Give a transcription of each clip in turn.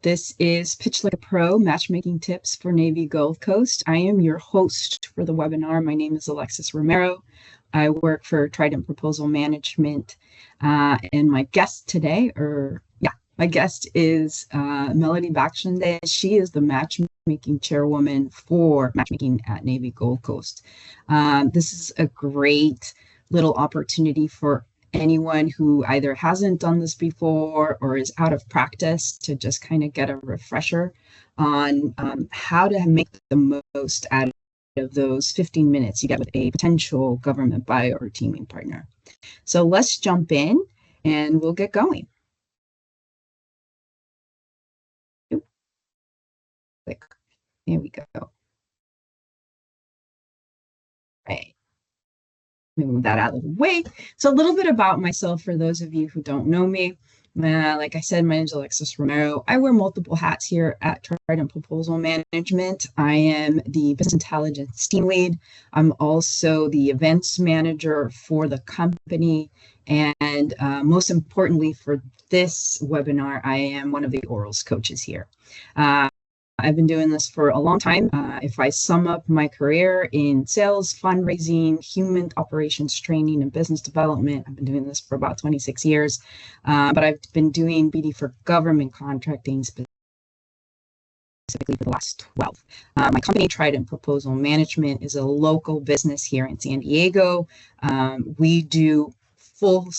This is Pitch Like a Pro, Matchmaking Tips for Navy Gold Coast. I am your host for the webinar. My name is Alexis Romero. I work for Trident Proposal Management. And my guest today, my guest is Melody Bakhshandeh. She is the matchmaking chairwoman for matchmaking at Navy Gold Coast. This is a great little opportunity for anyone who either hasn't done this before or is out of practice to just kind of get a refresher on how to make the most out of those 15 minutes you get with a potential government buyer or teaming partner. So let's jump in and we'll get going. Click. There we go. Right. Let me move that out of the way. So a little bit about myself for those of you who don't know me. Like I said, my name is Alexis Romero. I wear multiple hats here at Trident Proposal Management. I am the business intelligence team lead. I'm also the events manager for the company. And most importantly for this webinar, I am one of the orals coaches here. I've been doing this for a long time. If I sum up my career in sales, fundraising, human operations training, and business development, I've been doing this for about 26 years. But I've been doing BD for government contracting specifically for the last 12. My company, Trident Proposal Management, is a local business here in San Diego. We do full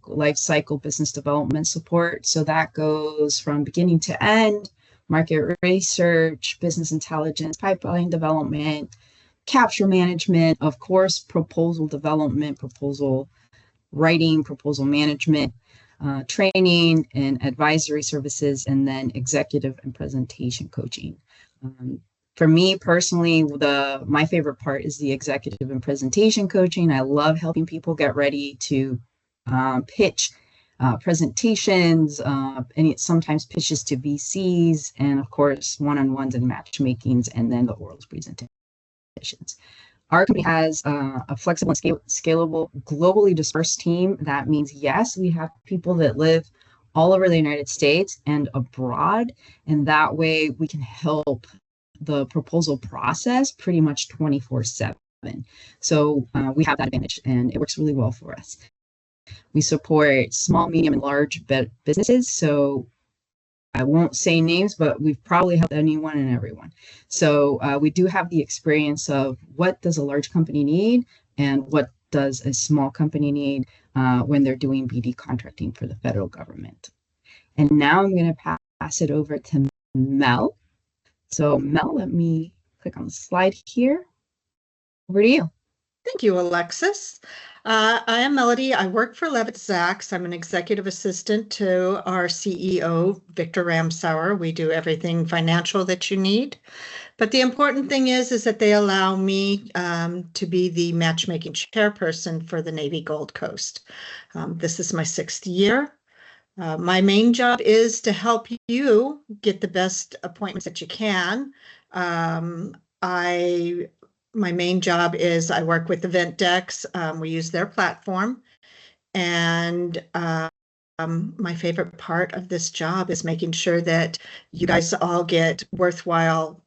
life cycle business development support. So that goes from beginning to end. Market research, business intelligence, pipeline development, capture management, of course, proposal development, proposal writing, proposal management, training and advisory services, and then executive and presentation coaching. For me personally, my favorite part is the executive and presentation coaching. I love helping people get ready to pitch presentations, and it sometimes pitches to VCs, and of course, one-on-ones and matchmakings, and then the orals presentations. Our company has a flexible and scalable, globally dispersed team. That means, yes, we have people that live all over the United States and abroad, and that way we can help the proposal process pretty much 24/7. So we have that advantage, and it works really well for us. We support small, medium, and large businesses. So I won't say names, but we've probably helped anyone and everyone. So we do have the experience of what does a large company need and what does a small company need when they're doing BD contracting for the federal government. And now I'm going to pass it over to Mel. So Mel, let me click on the slide here. Over to you. Thank you, Alexis. I am Melody. I work for Levitt Zaks. I'm an executive assistant to our CEO, Victor Ramsauer. We do everything financial that you need. But the important thing is that they allow me to be the matchmaking chairperson for the Navy Gold Coast. This is my 6th year. My main job is to help you get the best appointments that you can. My main job is I work with EventDex. We use their platform. And my favorite part of this job is making sure that you guys all get worthwhile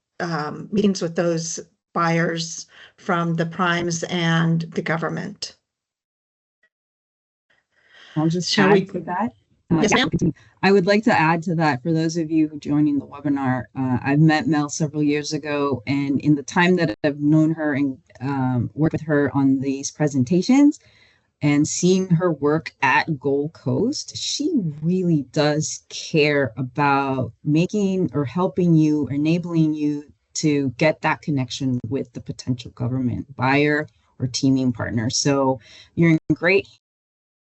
meetings with those buyers from the primes and the government. I'll just add to that. Yes, ma'am. I would like to add to that for those of you who joining the webinar. I've met Mel several years ago, and in the time that I've known her and worked with her on these presentations and seeing her work at Gold Coast, she really does care about making or helping you, enabling you to get that connection with the potential government buyer or teaming partner. So you're in great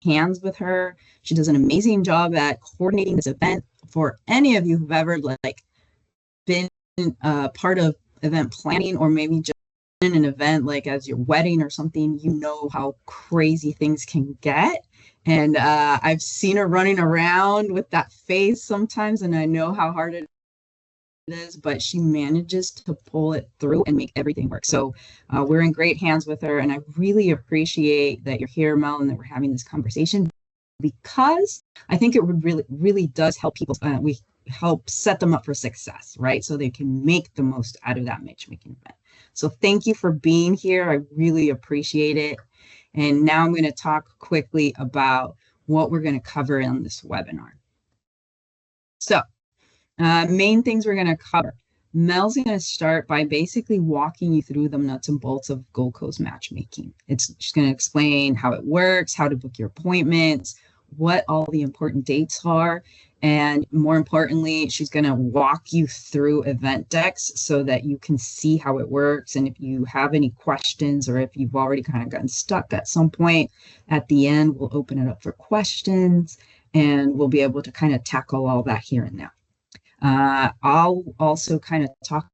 hands with her. She does an amazing job at coordinating this event. For any of you who've ever been part of event planning, or maybe just in an event like as your wedding or something, you know how crazy things can get. And I've seen her running around with that face sometimes, and I know how hard it is, but she manages to pull it through and make everything work. So we're in great hands with her, and I really appreciate that you're here, Mel, and that we're having this conversation, because I think it would really does help people. help set them up for success, right? So they can make the most out of that matchmaking event. So thank you for being here. I really appreciate it. And now I'm going to talk quickly about what we're going to cover in this webinar. So main things we're going to cover. Mel's going to start by basically walking you through the nuts and bolts of Gold Coast matchmaking. She's going to explain how it works, how to book your appointments, what all the important dates are, and more importantly, she's going to walk you through EventDex so that you can see how it works. And if you have any questions, or if you've already kind of gotten stuck at some point, at the end, we'll open it up for questions and we'll be able to kind of tackle all that here and now. I'll also kind of talk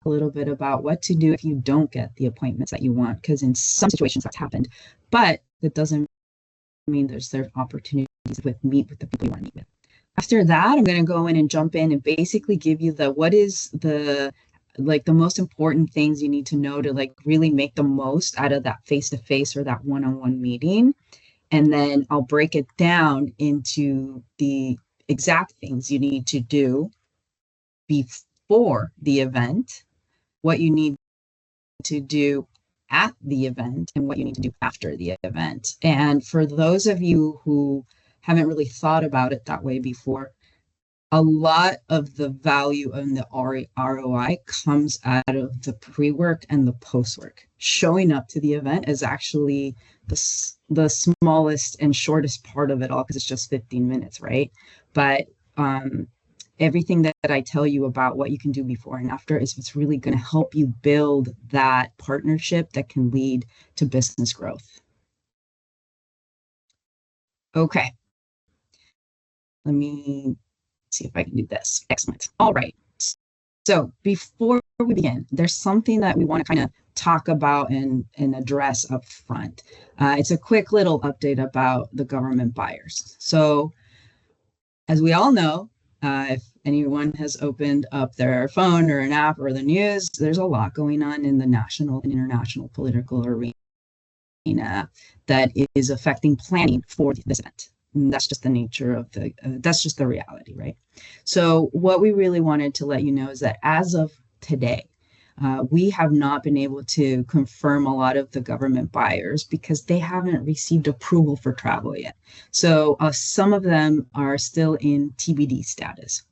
a little bit about what to do if you don't get the appointments that you want, because in some situations that's happened, but that doesn't mean there's opportunities with meet with the people you want to meet with. After that, I'm going to go in and jump in and basically give you what is the most important things you need to know to really make the most out of that face-to-face or that one-on-one meeting. And then I'll break it down into the exact things you need to do before the event, what you need to do at the event, and what you need to do after the event. And for those of you who haven't really thought about it that way before, a lot of the value and the ROI comes out of the pre-work and the post-work. Showing up to the event is actually the smallest and shortest part of it all, because it's just 15 minutes, right? But everything that I tell you about what you can do before and after is what's really going to help you build that partnership that can lead to business growth. Okay. Let me see if I can do this. Excellent. All right. So before we begin, there's something that we want to kind of talk about and address up front. It's a quick little update about the government buyers. So as we all know, if anyone has opened up their phone or an app or the news, there's a lot going on in the national and international political arena that is affecting planning for this event. And that's just the nature of that's just the reality, right? So what we really wanted to let you know is that as of today, we have not been able to confirm a lot of the government buyers because they haven't received approval for travel yet. So some of them are still in TBD status.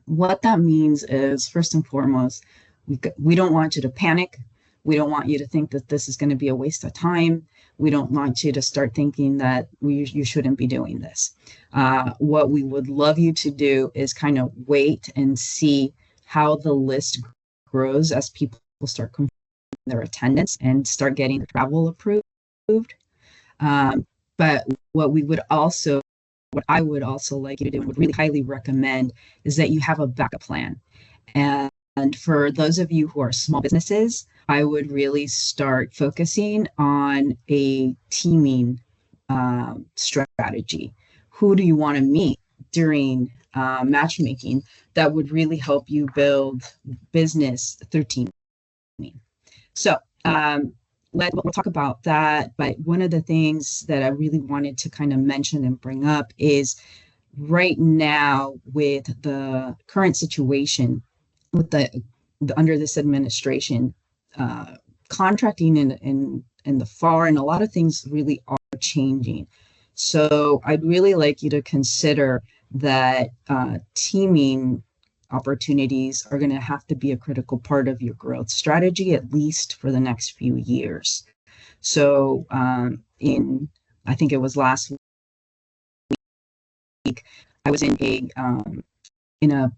What that means is, first and foremost, we don't want you to panic. We don't want you to think that this is going to be a waste of time. We don't want you to start thinking that you shouldn't be doing this. What we would love you to do is kind of wait and see how the list grows as people start confirming their attendance and start getting the travel approved. But what I would also like you to do, and would really highly recommend, is that you have a backup plan. And for those of you who are small businesses, I would really start focusing on a teaming strategy. Who do you want to meet during matchmaking that would really help you build business through teaming? So we'll talk about that. But one of the things that I really wanted to kind of mention and bring up is right now, with the current situation with the under this administration, contracting in the FAR and a lot of things really are changing. So I'd really like you to consider that teaming opportunities are going to have to be a critical part of your growth strategy, at least for the next few years. So I think it was last week, I was in a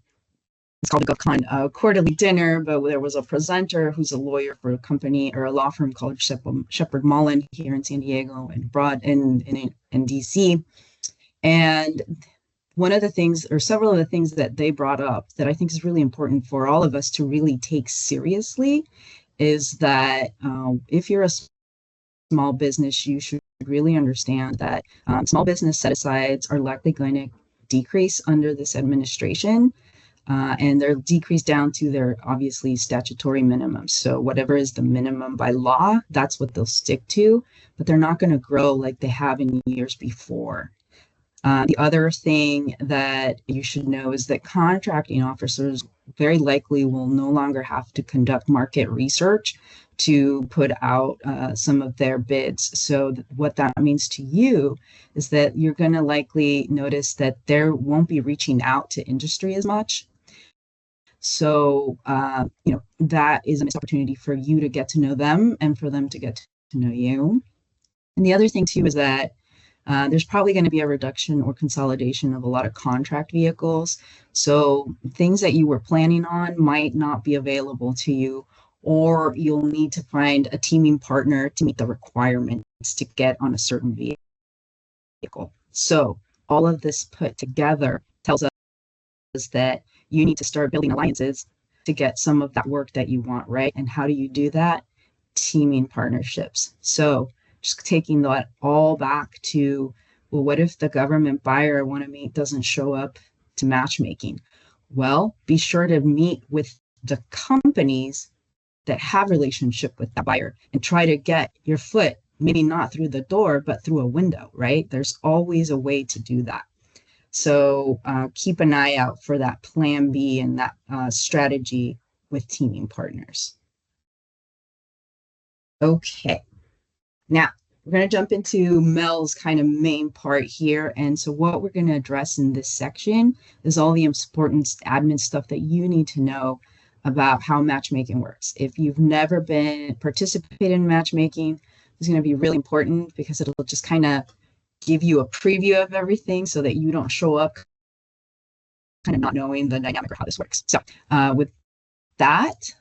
it's called a GovCon quarterly dinner, but there was a presenter who's a lawyer for a company or a law firm called Shepherd Mullen here in San Diego and abroad in DC. And one of the things, or several of the things that they brought up that I think is really important for all of us to really take seriously is that if you're a small business, you should really understand that small business set-asides are likely going to decrease under this administration. And they're decreased down to their obviously statutory minimums. So whatever is the minimum by law, that's what they'll stick to, but they're not going to grow like they have in years before. The other thing that you should know is that contracting officers very likely will no longer have to conduct market research to put out some of their bids. So what that means to you is that you're going to likely notice that they won't be reaching out to industry as much. So, that is a missed opportunity for you to get to know them and for them to get to know you. And the other thing too is that there's probably going to be a reduction or consolidation of a lot of contract vehicles. So things that you were planning on might not be available to you, or you'll need to find a teaming partner to meet the requirements to get on a certain vehicle. So all of this put together tells us that you need to start building alliances to get some of that work that you want, right? And how do you do that? Teaming partnerships. So just taking that all back to, well, what if the government buyer I want to meet doesn't show up to matchmaking? Well, be sure to meet with the companies that have relationship with that buyer and try to get your foot, maybe not through the door, but through a window, right? There's always a way to do that. So keep an eye out for that plan B and that strategy with teaming partners. Okay. Now, we're going to jump into Mel's kind of main part here. And so what we're going to address in this section is all the important admin stuff that you need to know about how matchmaking works. If you've never been participated in matchmaking, this is going to be really important because it'll just kind of give you a preview of everything so that you don't show up kind of not knowing the dynamic or how this works. So with that,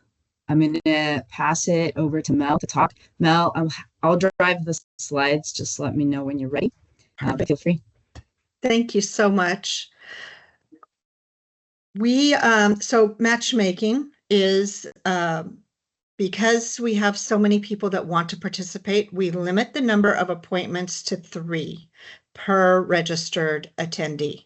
I'm going to pass it over to Mel to talk. Mel, I'll drive the slides. Just let me know when you're ready. But feel free. Thank you so much. So matchmaking is, because we have so many people that want to participate, we limit the number of appointments to 3 per registered attendee.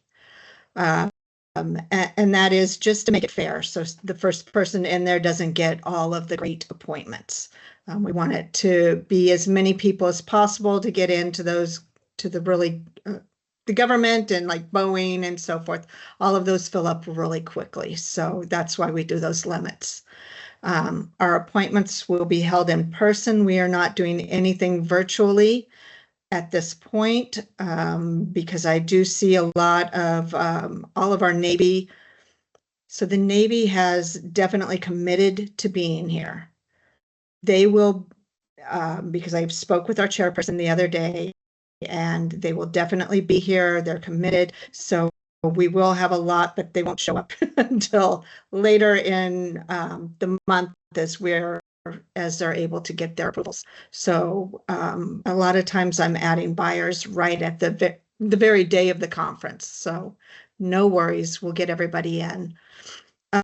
And that is just to make it fair. So the first person in there doesn't get all of the great appointments. We want it to be as many people as possible to get into those, to the really, the government and like Boeing and so forth. All of those fill up really quickly. So that's why we do those limits. Our appointments will be held in person. We are not doing anything virtually at this point, because I do see a lot of all of our Navy. So the Navy has definitely committed to being here. They will, because I spoke with our chairperson the other day, and they will definitely be here. They're committed. So we will have a lot, but they won't show up until later in the month as they're able to get their approvals. So a lot of times I'm adding buyers right at the very day of the conference. So no worries, we'll get everybody in.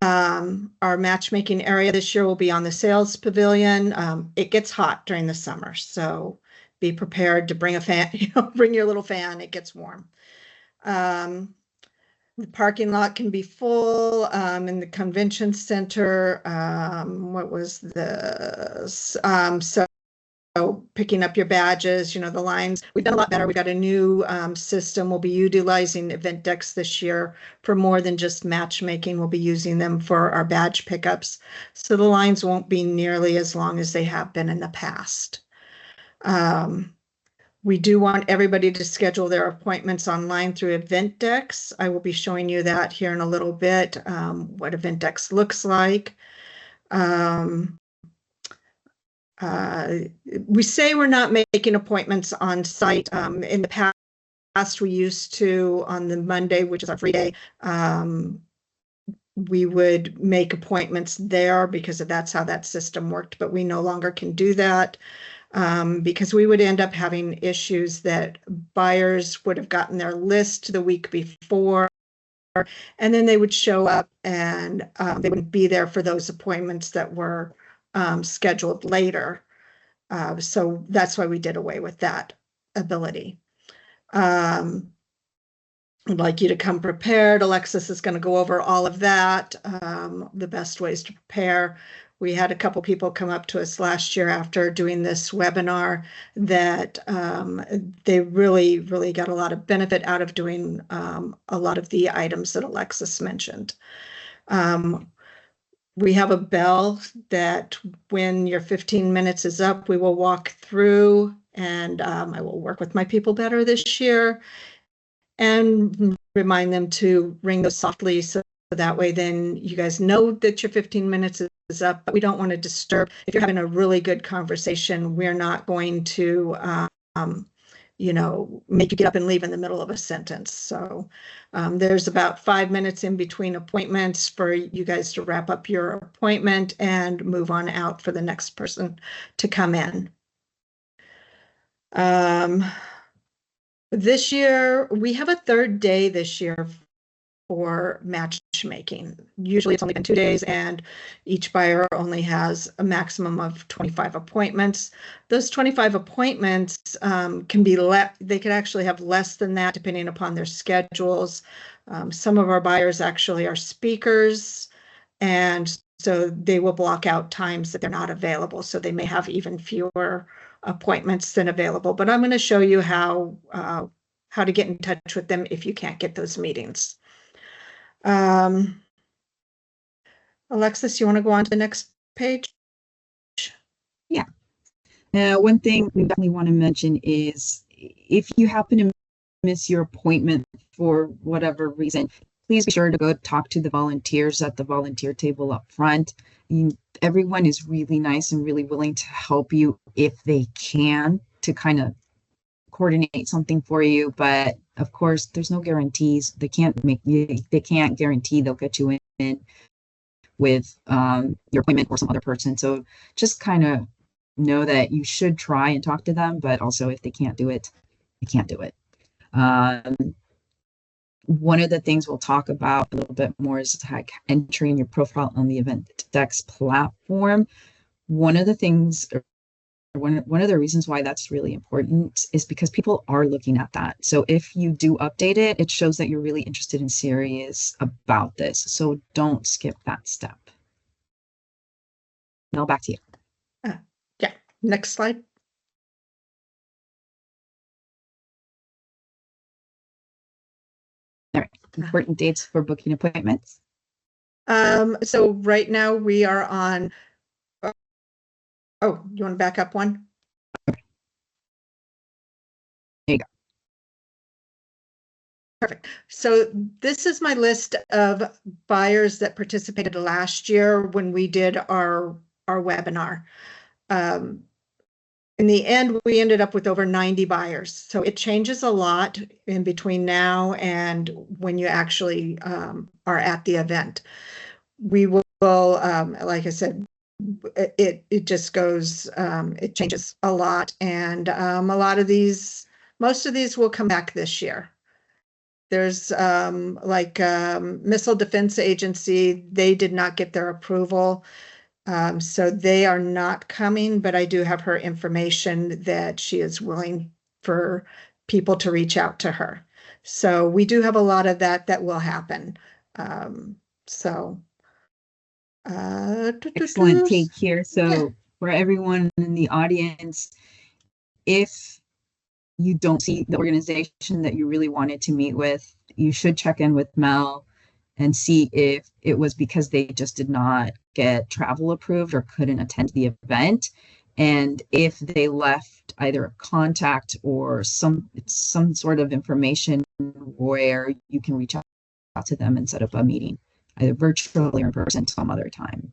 Our matchmaking area this year will be on the sales pavilion. It gets hot during the summer, so be prepared to bring a fan, bring your little fan, it gets warm. The parking lot can be full, in the convention center. What was this? So picking up your badges, the lines, we've done a lot better. We got a new system. We'll be utilizing EventDex this year for more than just matchmaking. We'll be using them for our badge pickups. So the lines won't be nearly as long as they have been in the past. We do want everybody to schedule their appointments online through EventDex. I will be showing you that here in a little bit, what EventDex looks like. We say we're not making appointments on site. In the past, we used to, on the Monday, which is our free day, we would make appointments there because that's how that system worked, but we no longer can do that. Because we would end up having issues that buyers would have gotten their list the week before, and then they would show up and they wouldn't be there for those appointments that were scheduled later. So that's why we did away with that ability. I'd like you to come prepared. Alexis is going to go over all of that, the best ways to prepare. We had a couple people come up to us last year after doing this webinar that they really, really got a lot of benefit out of doing a lot of the items that Alexis mentioned. We have a bell that when your 15 minutes is up, we will walk through, and I will work with my people better this year and remind them to ring those softly so that way then you guys know that your 15 minutes is up, but we don't want to disturb. If you're having a really good conversation, we're not going to make you get up and leave in the middle of a sentence. So there's about 5 minutes in between appointments for you guys to wrap up your appointment and move on out for the next person to come in. This year, we have a third day this year for matchmaking. Usually it's only been 2 days and each buyer only has a maximum of 25 appointments. Those 25 appointments can be they could actually have less than that depending upon their schedules. Some of our buyers actually are speakers, and so they will block out times that they're not available. So they may have even fewer appointments than available, but I'm going to show you how to get in touch with them if you can't get those meetings. Alexis, you want to go on to the next page? Yeah. One thing we definitely want to mention is if you happen to miss your appointment for whatever reason, please be sure to go talk to the volunteers at the volunteer table up front. Everyone is really nice and really willing to help you if they can, to kind of coordinate something for you. But of course, there's no guarantees. They can't guarantee they'll get you in with your appointment or some other person. So just kind of know that you should try and talk to them, but also if they can't do it, they can't do it. One of the things we'll talk about a little bit more is like entering your profile on the EventDex platform. One of the things, one of the reasons why that's really important is because people are looking at that. So if you do update it, it shows that you're really interested and serious about this. So don't skip that step. Now back to you. Yeah, next slide. All right, important dates for booking appointments. So right now we are on, oh, you want to back up one? Okay. There you go. Perfect. So this is my list of buyers that participated last year when we did our webinar. In the end, we ended up with over 90 buyers. So it changes a lot in between now and when you actually are at the event. We will, like I said, it just goes, it changes a lot. And most of these will come back this year. There's Missile Defense Agency, they did not get their approval. So they are not coming, but I do have her information that she is willing for people to reach out to her. So we do have a lot of that will happen. Excellent take here. So yeah, for everyone in the audience, if you don't see the organization that you really wanted to meet with, you should check in with Mel and see if it was because they just did not get travel approved or couldn't attend the event. And if they left either a contact or some sort of information where you can reach out to them and set up a meeting, either virtually or in person some other time.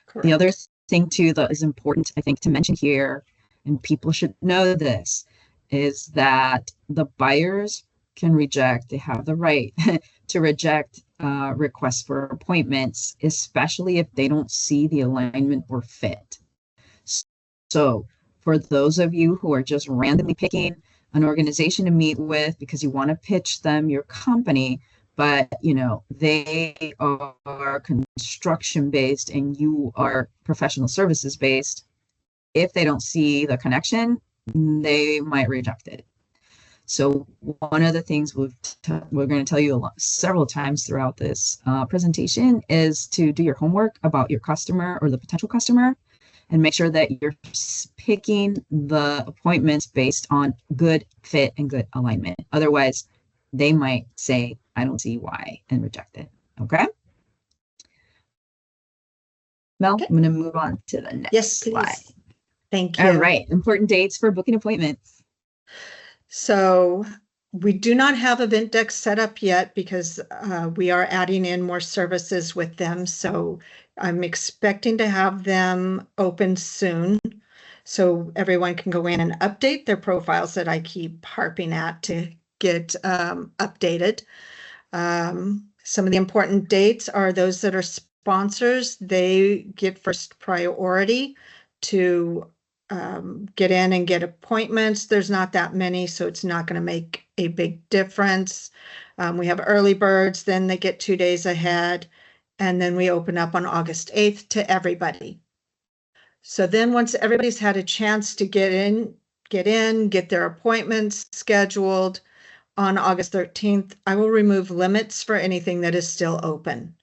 Correct. The other thing too that is important, I think, to mention here, and people should know this, is that the buyers can reject, they have the right to reject requests for appointments, especially if they don't see the alignment or fit. So for those of you who are just randomly picking an organization to meet with because you want to pitch them your company, but they are construction based and you are professional services based, if they don't see the connection, they might reject it. So one of the things we're going to tell you several times throughout this presentation is to do your homework about your customer or the potential customer, and make sure that you're picking the appointments based on good fit and good alignment. Otherwise, they might say, I don't see why, and reject it. Okay? Mel, Okay. I'm going to move on to the next Yes, slide. please. Thank you. All right. Important dates for booking appointments. So we do not have EventDex set up yet because we are adding in more services with them. So I'm expecting to have them open soon, so everyone can go in and update their profiles that I keep harping at to get updated. Some of the important dates are those that are sponsors. They get first priority to get in and get appointments. There's not that many, so it's not going to make a big difference. We have early birds, then they get 2 days ahead, and then we open up on August 8th to everybody. So then once everybody's had a chance to get in, get their appointments scheduled, on August 13th, I will remove limits for anything that is still open.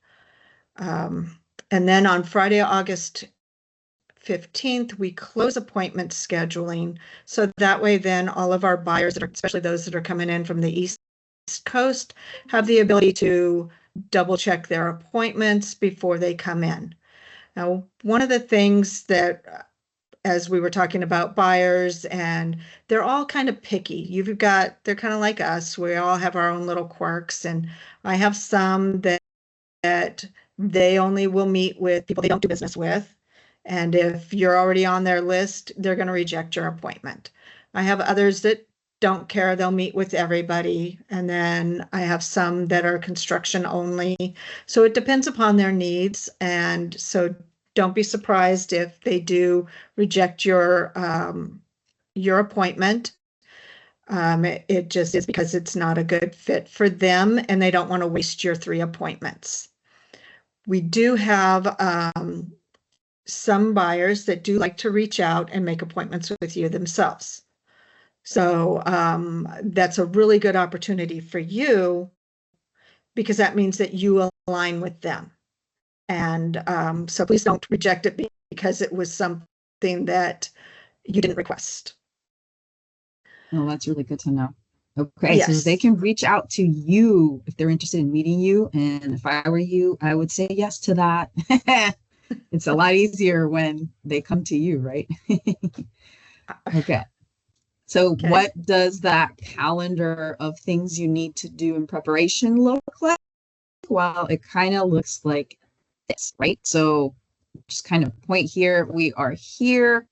And then on Friday, August 15th, we close appointment scheduling. So that way, then all of our buyers, especially those that are coming in from the East Coast, have the ability to double check their appointments before they come in. Now, one of the things that as we were talking about buyers, and they're all kind of picky. They're kind of like us. We all have our own little quirks, and I have some that they only will meet with people they don't do business with. And if you're already on their list, they're going to reject your appointment. I have others that don't care. They'll meet with everybody. And then I have some that are construction only. So it depends upon their needs. And so don't be surprised if they do reject your appointment. It just is because it's not a good fit for them, and they don't want to waste your 3 appointments. We do have some buyers that do like to reach out and make appointments with you themselves. So that's a really good opportunity for you, because that means that you align with them. And so please don't reject it because it was something that you didn't request. Oh, that's really good to know. Okay, Yes. so they can reach out to you if they're interested in meeting you. And if I were you, I would say yes to that. It's a lot easier when they come to you, right? Okay. So what does that calendar of things you need to do in preparation look like? Well, it kind of looks like this, right? So just kind of point here. We are here.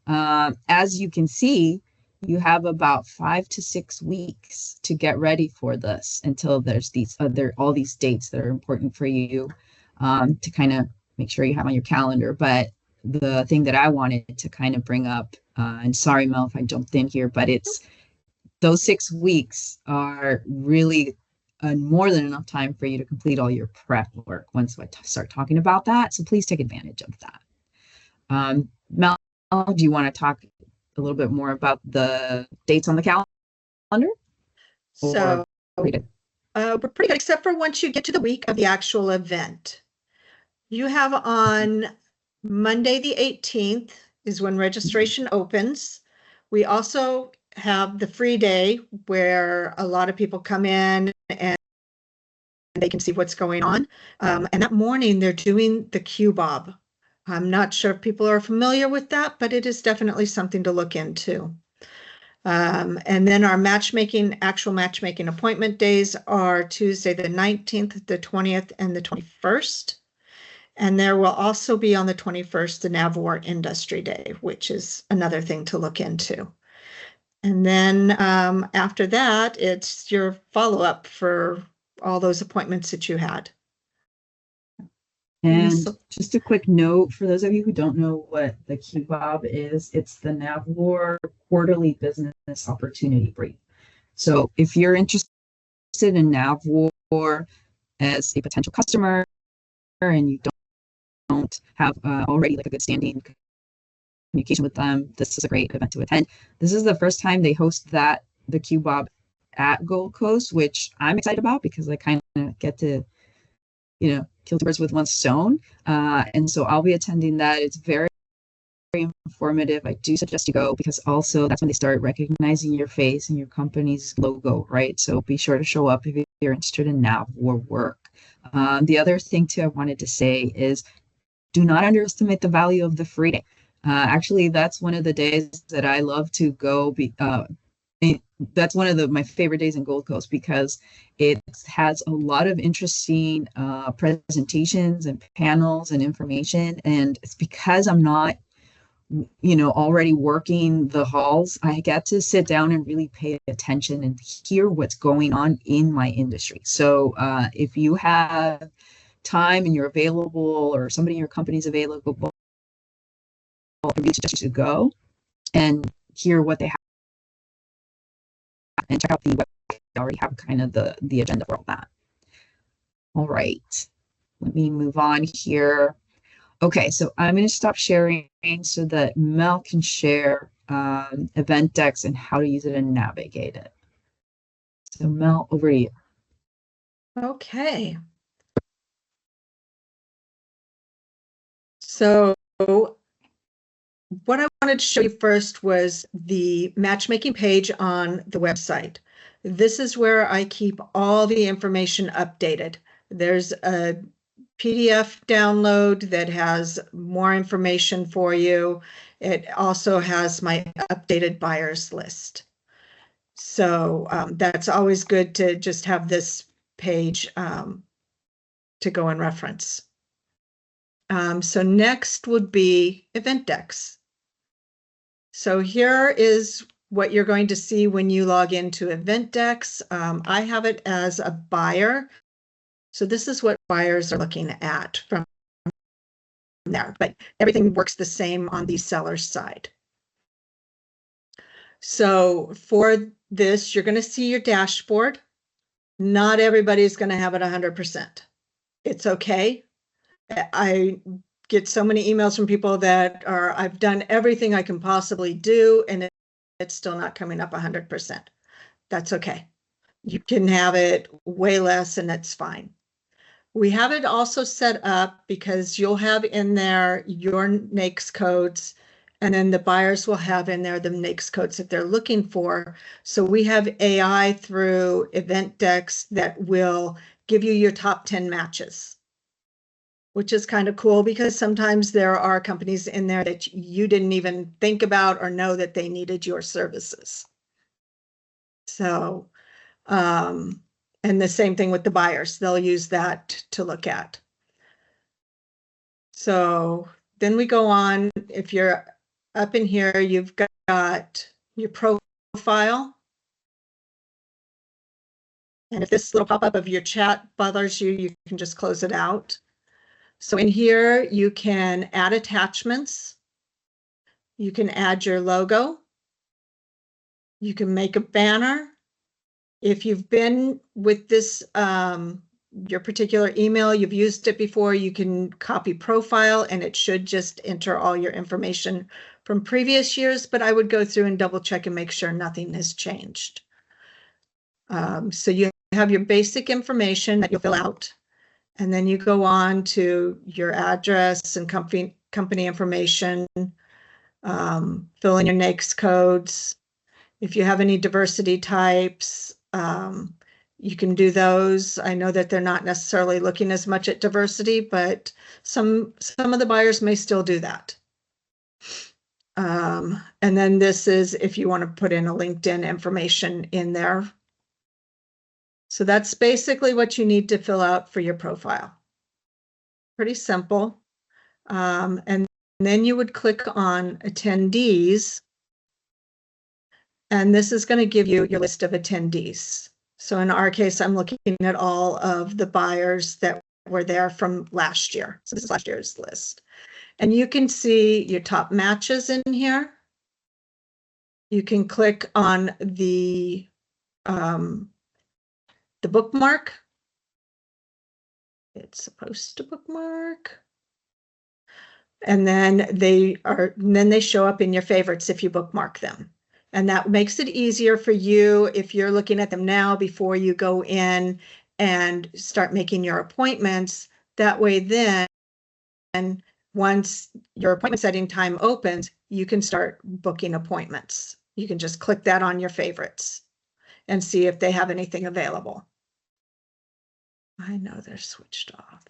As you can see, you have about 5 to 6 weeks to get ready for this until there's all these dates that are important for you to kind of make sure you have on your calendar. But the thing that I wanted to kind of bring up, and sorry, Mel, if I jumped in here, but it's those 6 weeks are really more than enough time for you to complete all your prep work once I start talking about that. So please take advantage of that. Mel, do you want to talk a little bit more about the dates on the calendar? So we're pretty good, except for once you get to the week of the actual event. You have on Monday the 18th is when registration opens. We also have the free day where a lot of people come in and they can see what's going on. And that morning they're doing the Q-Bob. I'm not sure if people are familiar with that, but it is definitely something to look into. And then our actual matchmaking appointment days are Tuesday the 19th, the 20th, and the 21st. And there will also be on the 21st, the Navwar Industry Day, which is another thing to look into. And then after that, it's your follow-up for all those appointments that you had. And just a quick note for those of you who don't know what the Q-Bob is, it's the Navwar Quarterly Business Opportunity Brief. So if you're interested in Navwar as a potential customer and you don't have already like a good standing communication with them, this is a great event to attend. This is the first time they host that the QBOB at Gold Coast, which I'm excited about because I kind of get to, kill two birds with one stone. And so I'll be attending that. It's very informative. I do suggest you go because also that's when they start recognizing your face and your company's logo, right? So be sure to show up if you're interested in nav or work. The other thing too I wanted to say is do not underestimate the value of the free day. Actually, that's one of the days that I love to go. That's one of my favorite days in Gold Coast because it has a lot of interesting presentations and panels and information. And it's because I'm not, already working the halls, I get to sit down and really pay attention and hear what's going on in my industry. So if you have time and you're available or somebody in your company is available, I really suggest you to go and hear what they have and check out the website. They already have kind of the agenda for all that. All right, let me move on here. Okay, so I'm going to stop sharing so that Mel can share EventDex and how to use it and navigate it. So Mel, over to you. Okay. So what I wanted to show you first was the matchmaking page on the website. This is where I keep all the information updated. There's a PDF download that has more information for you. It also has my updated buyers list. So that's always good to just have this page to go and reference. So next would be EventDex. So here is what you're going to see when you log into EventDex. I have it as a buyer. So this is what buyers are looking at from there, but everything works the same on the seller's side. So for this, you're going to see your dashboard. Not everybody's going to have it 100%. It's okay. I get so many emails from people that are, I've done everything I can possibly do, and it's still not coming up 100%. That's okay. You can have it way less, and that's fine. We have it also set up because you'll have in there your NAICS codes, and then the buyers will have in there the NAICS codes that they're looking for. So we have AI through EventDex that will give you your top 10 matches, which is kind of cool because sometimes there are companies in there that you didn't even think about or know that they needed your services. So, and the same thing with the buyers, they'll use that to look at. So then we go on, if you're up in here, you've got your profile. And if this little pop-up of your chat bothers you, you can just close it out. So in here, you can add attachments. You can add your logo. You can make a banner. If you've been with this, your particular email, you've used it before, you can copy profile and it should just enter all your information from previous years, but I would go through and double check and make sure nothing has changed. So you have your basic information that you'll fill out, and then you go on to your address and company information, fill in your NAICS codes. If you have any diversity types, you can do those. I know that they're not necessarily looking as much at diversity, but some of the buyers may still do that. And then this is if you want to put in a LinkedIn information in there. So that's basically what you need to fill out for your profile. Pretty simple. And then you would click on attendees. And this is going to give you your list of attendees. So in our case, I'm looking at all of the buyers that were there from last year. So this is last year's list. And you can see your top matches in here. You can click on the bookmark. It's supposed to bookmark. And then they show up in your favorites if you bookmark them. And that makes it easier for you if you're looking at them now before you go in and start making your appointments. That way then, once your appointment setting time opens, you can start booking appointments. You can just click that on your favorites and see if they have anything available. I know they're switched off.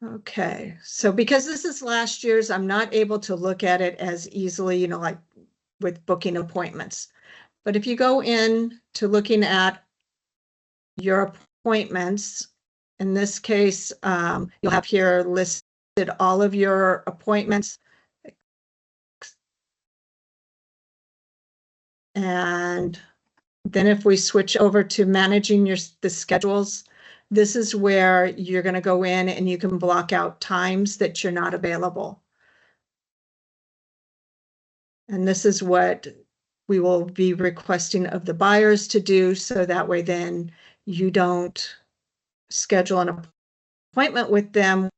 Okay, so because this is last year's, I'm not able to look at it as easily, you know, like with booking appointments. But if you go in to looking at your appointments, in this case, you'll have here listed all of your appointments. And then if we switch over to managing the schedules, this is where you're going to go in and you can block out times that you're not available. And this is what we will be requesting of the buyers to do, so that way then you don't schedule an appointment with them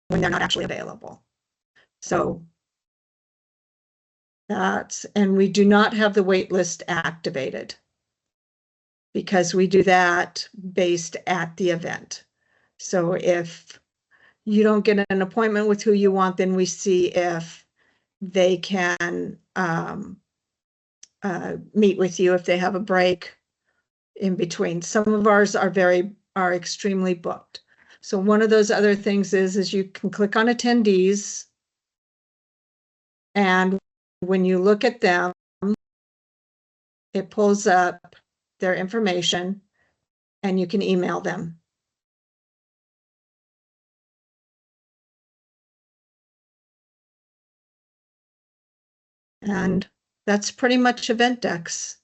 when they're not actually available. So that's, and we do not have the wait list activated, because we do that based at the event. So if you don't get an appointment with who you want, then we see if they can meet with you if they have a break in between. Some of ours are extremely booked. So one of those other things is you can click on attendees, and when you look at them, it pulls up their information and you can email them. And that's pretty much EventDex.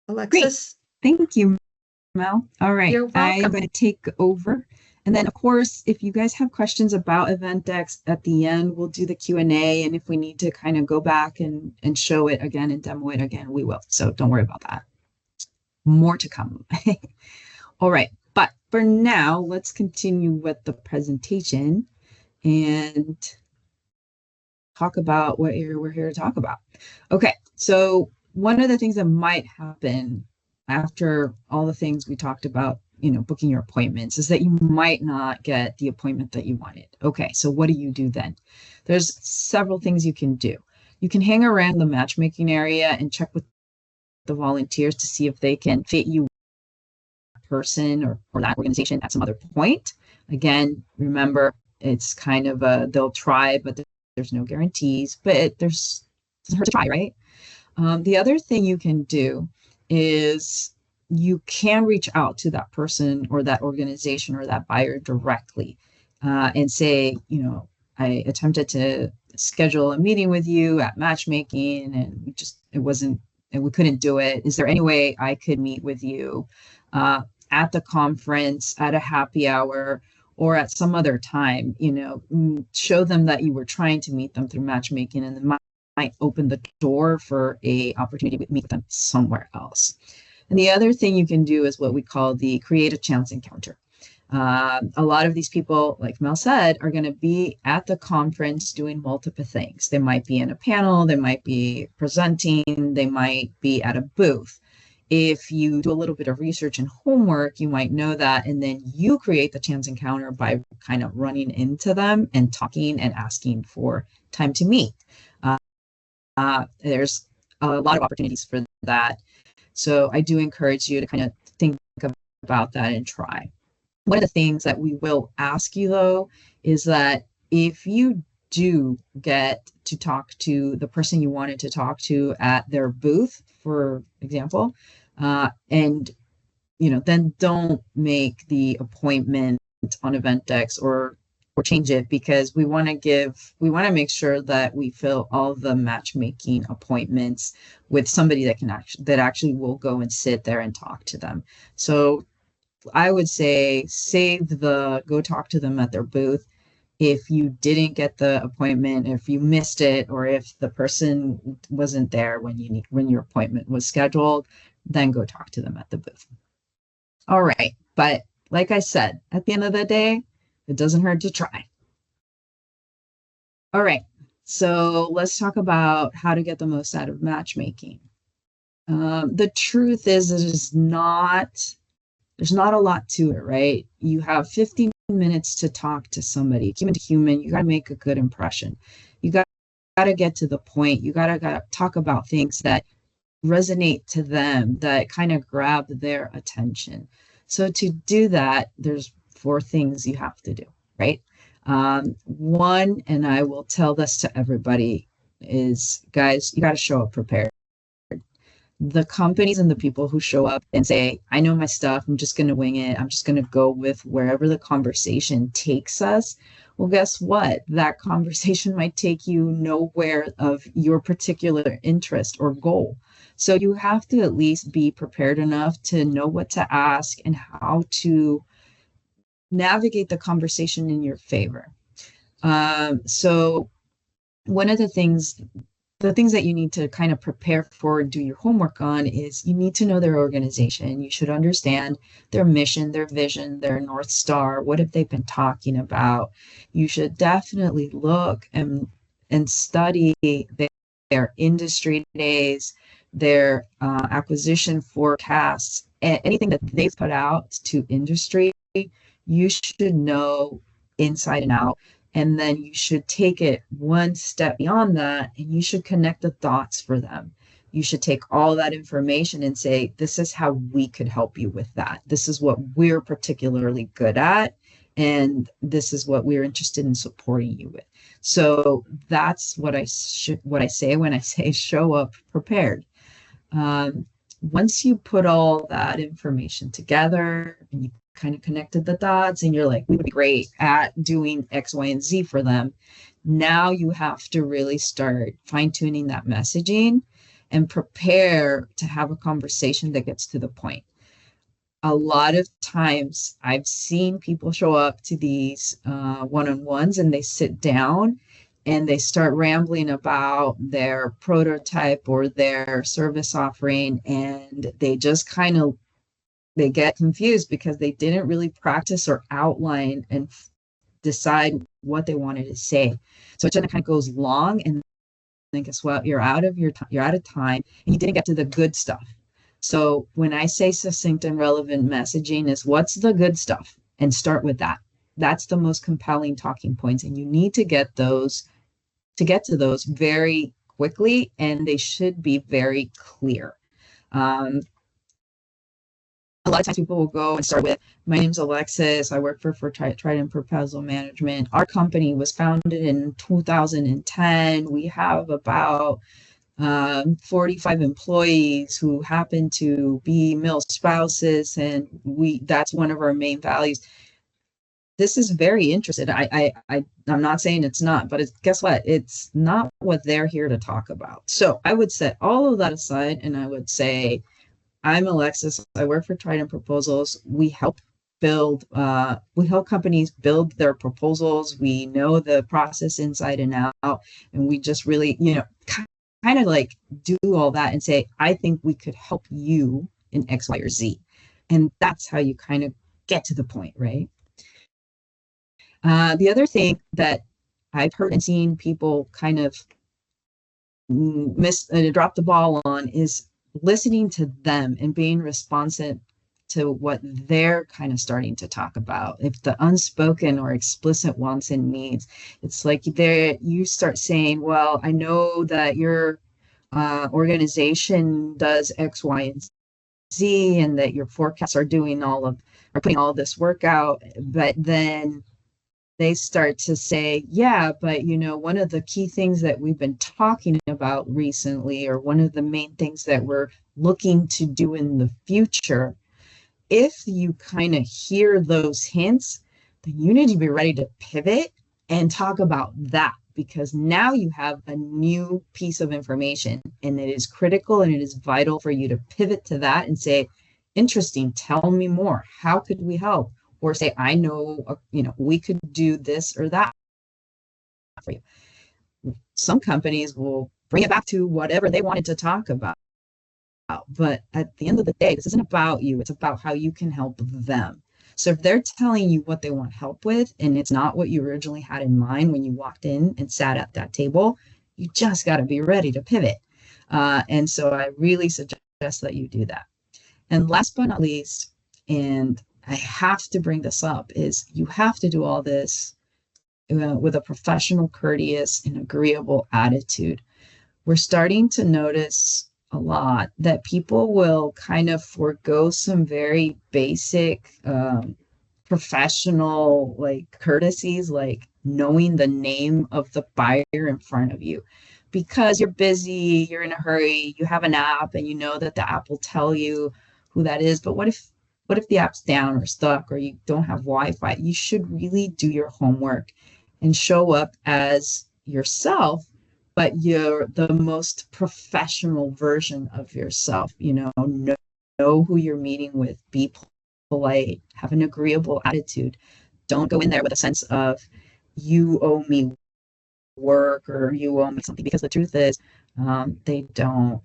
Alexis? Great. Thank you, Mel. All right, You're welcome. I am going to take over. And then, of course, if you guys have questions about EventDex at the end, we'll do the Q&A. And if we need to kind of go back and show it again and demo it again, we will. So don't worry about that. More to come. All right. But for now, let's continue with the presentation and talk about what we're here to talk about. Okay. So one of the things that might happen after all the things we talked about, you know, booking your appointments, is that you might not get the appointment that you wanted. Okay, so what do you do then? There's several things you can do. You can hang around the matchmaking area and check with the volunteers to see if they can fit you person or that organization at some other point. Again, remember, it's kind of they'll try, but there's no guarantees, but it doesn't hurt to try, right? The other thing you can do is you can reach out to that person or that organization or that buyer directly and say, you know, I attempted to schedule a meeting with you at Matchmaking and we couldn't do it. Is there any way I could meet with you at the conference, at a happy hour, or at some other time? You know, show them that you were trying to meet them through Matchmaking, and then might open the door for a opportunity to meet them somewhere else. And the other thing you can do is what we call the create a chance encounter. A lot of these people, like Mel said, are going to be at the conference doing multiple things. They might be in a panel, they might be presenting, they might be at a booth. If you do a little bit of research and homework, you might know that, and then you create the chance encounter by kind of running into them and talking and asking for time to meet. There's a lot of opportunities for that. So I do encourage you to kind of think about that and try. One of the things that we will ask you, though, is that if you do get to talk to the person you wanted to talk to at their booth, for example, and, you know, then don't make the appointment on EventDex or change it, because we want to make sure that we fill all the matchmaking appointments with somebody that actually will go and sit there and talk to them. So I would say go talk to them at their booth. If you didn't get the appointment, if you missed it, or if the person wasn't there when your appointment was scheduled, then go talk to them at the booth. All right. But like I said, at the end of the day, it doesn't hurt to try. All right. So let's talk about how to get the most out of matchmaking. The truth is, there's not a lot to it, right? You have 15 minutes to talk to somebody, human to human. You got to make a good impression. You got to get to the point. You got to talk about things that resonate to them, that kind of grab their attention. So to do that, there's four things you have to do, right? One, and I will tell this to everybody, is guys, you got to show up prepared. The companies and the people who show up and say, I know my stuff, I'm just going to wing it, I'm just going to go with wherever the conversation takes us. Well, guess what? That conversation might take you nowhere of your particular interest or goal. So you have to at least be prepared enough to know what to ask and how to navigate the conversation in your favor. So one of the things that you need to kind of prepare for and do your homework on is you need to know their organization. You should understand their mission, their vision, their North Star. What have they been talking about? You should definitely look and study their industry days, their acquisition forecasts, anything that they've put out to industry. You should know inside and out. And then you should take it one step beyond that and you should connect the dots for them. You should take all that information and say, this is how we could help you with that. This is what we're particularly good at. And this is what we're interested in supporting you with. So that's what I say when I say show up prepared. Once you put all that information together and you kind of connected the dots and you're like, we would be great at doing X, Y, and Z for them. Now you have to really start fine tuning that messaging and prepare to have a conversation that gets to the point. A lot of times I've seen people show up to these one-on-ones and they sit down and they start rambling about their prototype or their service offering, and they just kind of they get confused because they didn't really practice or outline and decide what they wanted to say. So it kind of goes long, and then guess what? You're out of time, and you didn't get to the good stuff. So when I say succinct and relevant messaging is what's the good stuff, and start with that. That's the most compelling talking points, and you need to get to those very quickly, and they should be very clear. A lot of times people will go and start with, my name's Alexis, I work for Trident Proposal Management. Our company was founded in 2010. We have about 45 employees who happen to be male spouses, and that's one of our main values. This is very interesting. I'm not saying it's not, but guess what? It's not what they're here to talk about. So I would set all of that aside and I would say, I'm Alexis. I work for Trident Proposals. We help companies build their proposals. We know the process inside and out, and we just really, kind of like do all that and say, I think we could help you in X, Y, or Z. And that's how you kind of get to the point, right? The other thing that I've heard and seen people kind of drop the ball on is listening to them and being responsive to what they're kind of starting to talk about. If the unspoken or explicit wants and needs, it's like you start saying, well, I know that your organization does X, Y, and Z, and that your forecasts are putting all this work out, but then they start to say, yeah, but one of the key things that we've been talking about recently, or one of the main things that we're looking to do in the future, if you kind of hear those hints, then you need to be ready to pivot and talk about that, because now you have a new piece of information and it is critical and it is vital for you to pivot to that and say, interesting, tell me more. How could we help? Or say, I know, we could do this or that for you. Some companies will bring it back to whatever they wanted to talk about. But at the end of the day, this isn't about you. It's about how you can help them. So if they're telling you what they want help with and it's not what you originally had in mind when you walked in and sat at that table, you just got to be ready to pivot. And so I really suggest that you do that. And last but not least, and I have to bring this up, is you have to do all this with a professional, courteous, and agreeable attitude. We're starting to notice a lot that people will kind of forego some very basic professional like courtesies, like knowing the name of the buyer in front of you because you're busy, you're in a hurry, you have an app and you know that the app will tell you who that is. But what if the app's down or stuck or you don't have Wi-Fi? You should really do your homework and show up as yourself, but you're the most professional version of yourself. Know who you're meeting with, be polite, have an agreeable attitude. Don't go in there with a sense of you owe me work or you owe me something, because the truth is they don't.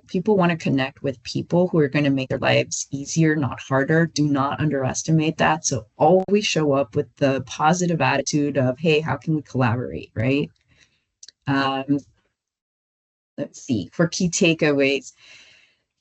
People want to connect with people who are going to make their lives easier, not harder. Do not underestimate that. So always show up with the positive attitude of, hey, how can we collaborate, right? Let's see, for key takeaways.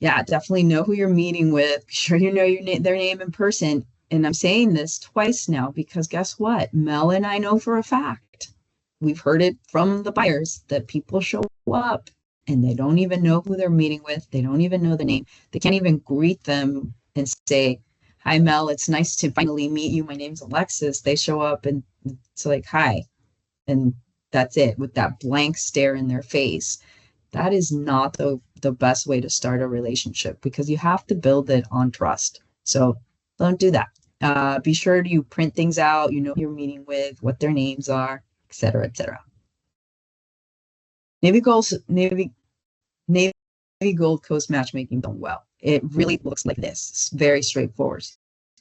Yeah, definitely know who you're meeting with. Be sure you know their name in person. And I'm saying this twice now because guess what? Mel and I know for a fact, we've heard it from the buyers, that people show up and they don't even know who they're meeting with. They don't even know the name. They can't even greet them and say, hi, Mel, it's nice to finally meet you. My name's Alexis. They show up and it's like, hi. And that's it, with that blank stare in their face. That is not the best way to start a relationship, because you have to build it on trust. So don't do that. Be sure you print things out, you know who you're meeting with, what their names are, etc., etc. Navy Gold Coast matchmaking done well. It really looks like this. It's very straightforward.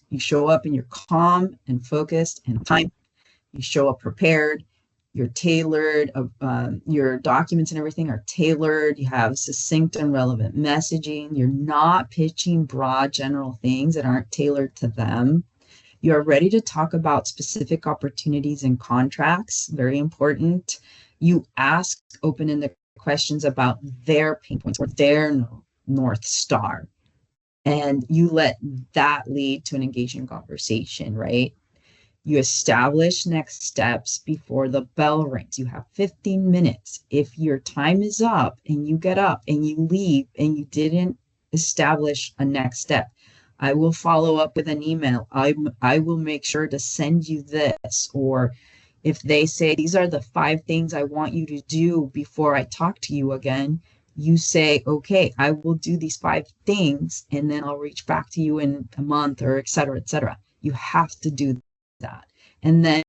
You show up and you're calm and focused and on time. You show up prepared. You're tailored. Your documents and everything are tailored. You have succinct and relevant messaging. You're not pitching broad general things that aren't tailored to them. You are ready to talk about specific opportunities and contracts. Very important. You ask open-ended questions about their pain points or their North Star. And you let that lead to an engaging conversation, right? You establish next steps before the bell rings. You have 15 minutes. If your time is up and you get up and you leave and you didn't establish a next step, I will follow up with an email. I will make sure to send you this. Or if they say, these are the 5 things I want you to do before I talk to you again, you say, okay, I will do these 5 things and then I'll reach back to you in a month, or et cetera, et cetera. You have to do that. And then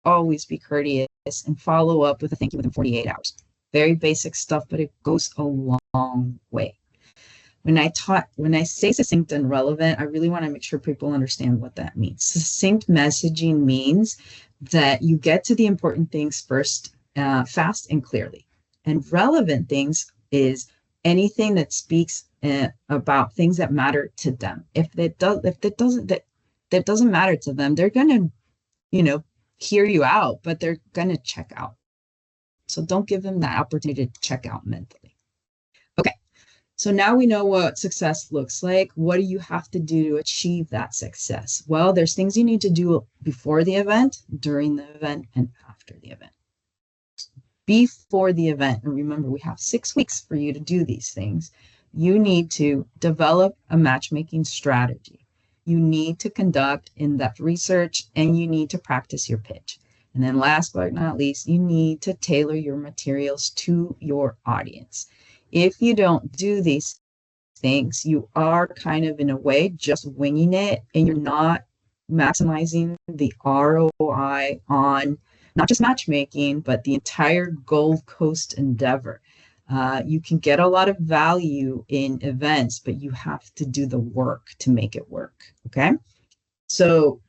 always be courteous and follow up with a thank you within 48 hours. Very basic stuff, but it goes a long way. When I say succinct and relevant, I really want to make sure people understand what that means. Succinct messaging means that you get to the important things first, fast and clearly. And relevant things is anything that speaks about things that matter to them. If that doesn't matter to them, they're going to, hear you out, but they're going to check out. So don't give them that opportunity to check out mentally. Okay. So now we know what success looks like. What do you have to do to achieve that success? Well, there's things you need to do before the event, during the event, and after the event. Before the event, and remember, we have 6 weeks for you to do these things. You need to develop a matchmaking strategy. You need to conduct in-depth research, and you need to practice your pitch. And then last but not least, you need to tailor your materials to your audience. If you don't do these things, you are kind of, in a way, just winging it, and you're not maximizing the ROI on not just matchmaking, but the entire Gold Coast endeavor. You can get a lot of value in events, but you have to do the work to make it work, okay? So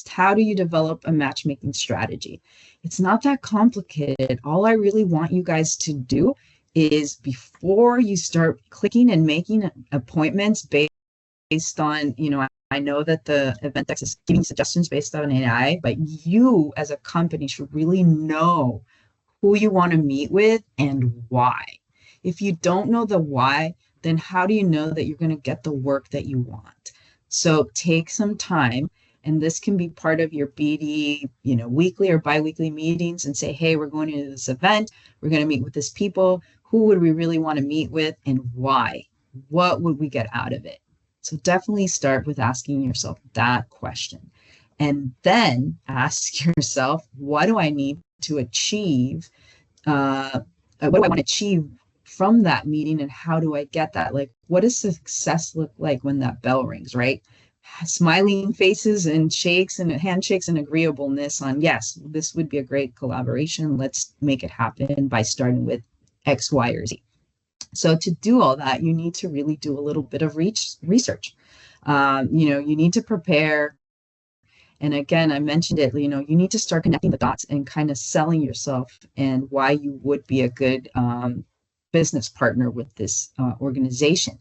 how do you develop a matchmaking strategy? It's not that complicated. All I really want you guys to do is, before you start clicking and making appointments based based on, I know that the EventDex is giving suggestions based on AI, but you as a company should really know who you want to meet with and why. If you don't know the why, then how do you know that you're going to get the work that you want? So take some time, and this can be part of your BD, weekly or biweekly meetings, and say, hey, we're going to this event. We're going to meet with this people. Who would we really want to meet with and why? What would we get out of it? So definitely start with asking yourself that question. And then ask yourself, what do I need to achieve? What do I want to achieve from that meeting, and how do I get that? Like, what does success look like when that bell rings, right? Smiling faces and shakes and handshakes and agreeableness on, yes, this would be a great collaboration. Let's make it happen by starting with X, Y, or Z. So to do all that, you need to really do a little bit of research. You need to prepare. And again, I mentioned it, you need to start connecting the dots and kind of selling yourself and why you would be a good business partner with this organization.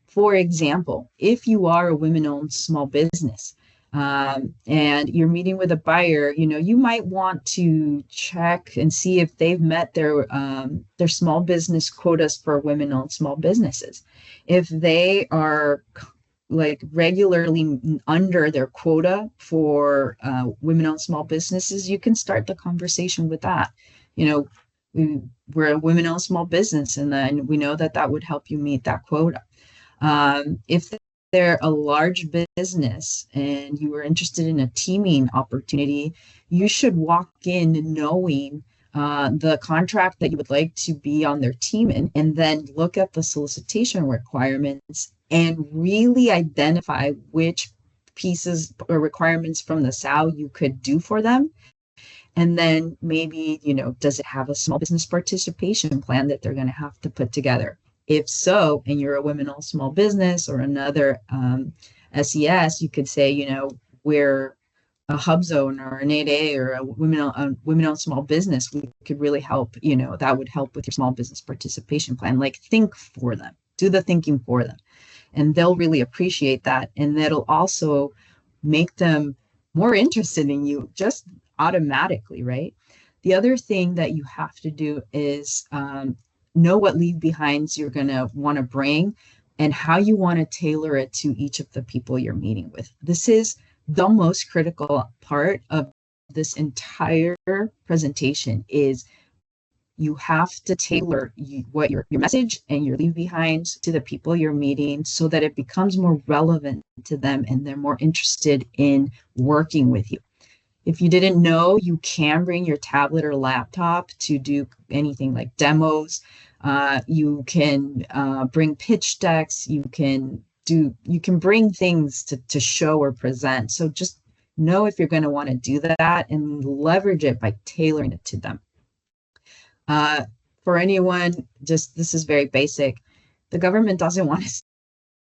For example, if you are a women-owned small business and you're meeting with a buyer, you might want to check and see if they've met their small business quotas for women-owned small businesses. If they are like regularly under their quota for women-owned small businesses, you can start the conversation with that. We're a women-owned small business, and then we know that would help you meet that quota. If they're a large business and you are interested in a teaming opportunity, you should walk in knowing the contract that you would like to be on their team in, and then look at the solicitation requirements and really identify which pieces or requirements from the SOW you could do for them. And then maybe, does it have a small business participation plan that they're going to have to put together? If so, and you're a women-owned small business or another SES, you could say, we're a hub zone or an 8A or a women-owned small business. We could really help, that would help with your small business participation plan. Like, think for them, do the thinking for them. And they'll really appreciate that. And that'll also make them more interested in you just automatically, right? The other thing that you have to do is know what leave behinds you're going to want to bring and how you want to tailor it to each of the people you're meeting with. This is the most critical part of this entire presentation. Is you have to tailor what your message and your leave behind to the people you're meeting so that it becomes more relevant to them and they're more interested in working with you. If you didn't know, you can bring your tablet or laptop to do anything like demos. You can bring pitch decks. You can bring things to show or present. So just know if you're going to want to do that and leverage it by tailoring it to them. For anyone, this is very basic. The government doesn't want to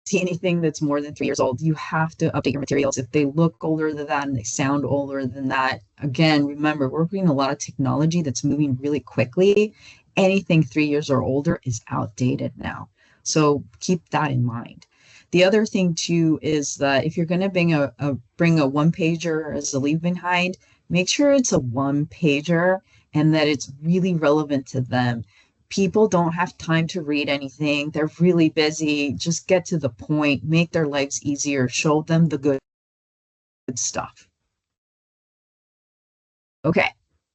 see anything that's more than 3 years old. You have to update your materials. If they look older than that and they sound older than that, again, remember, we're working a lot of technology that's moving really quickly. Anything 3 years or older is outdated now. So keep that in mind. The other thing too is that if you're going to bring a one pager as a leave behind, make sure it's a one pager and that it's really relevant to them. People don't have time to read anything. They're really busy. Just get to the point, make their lives easier, show them the good stuff. Okay,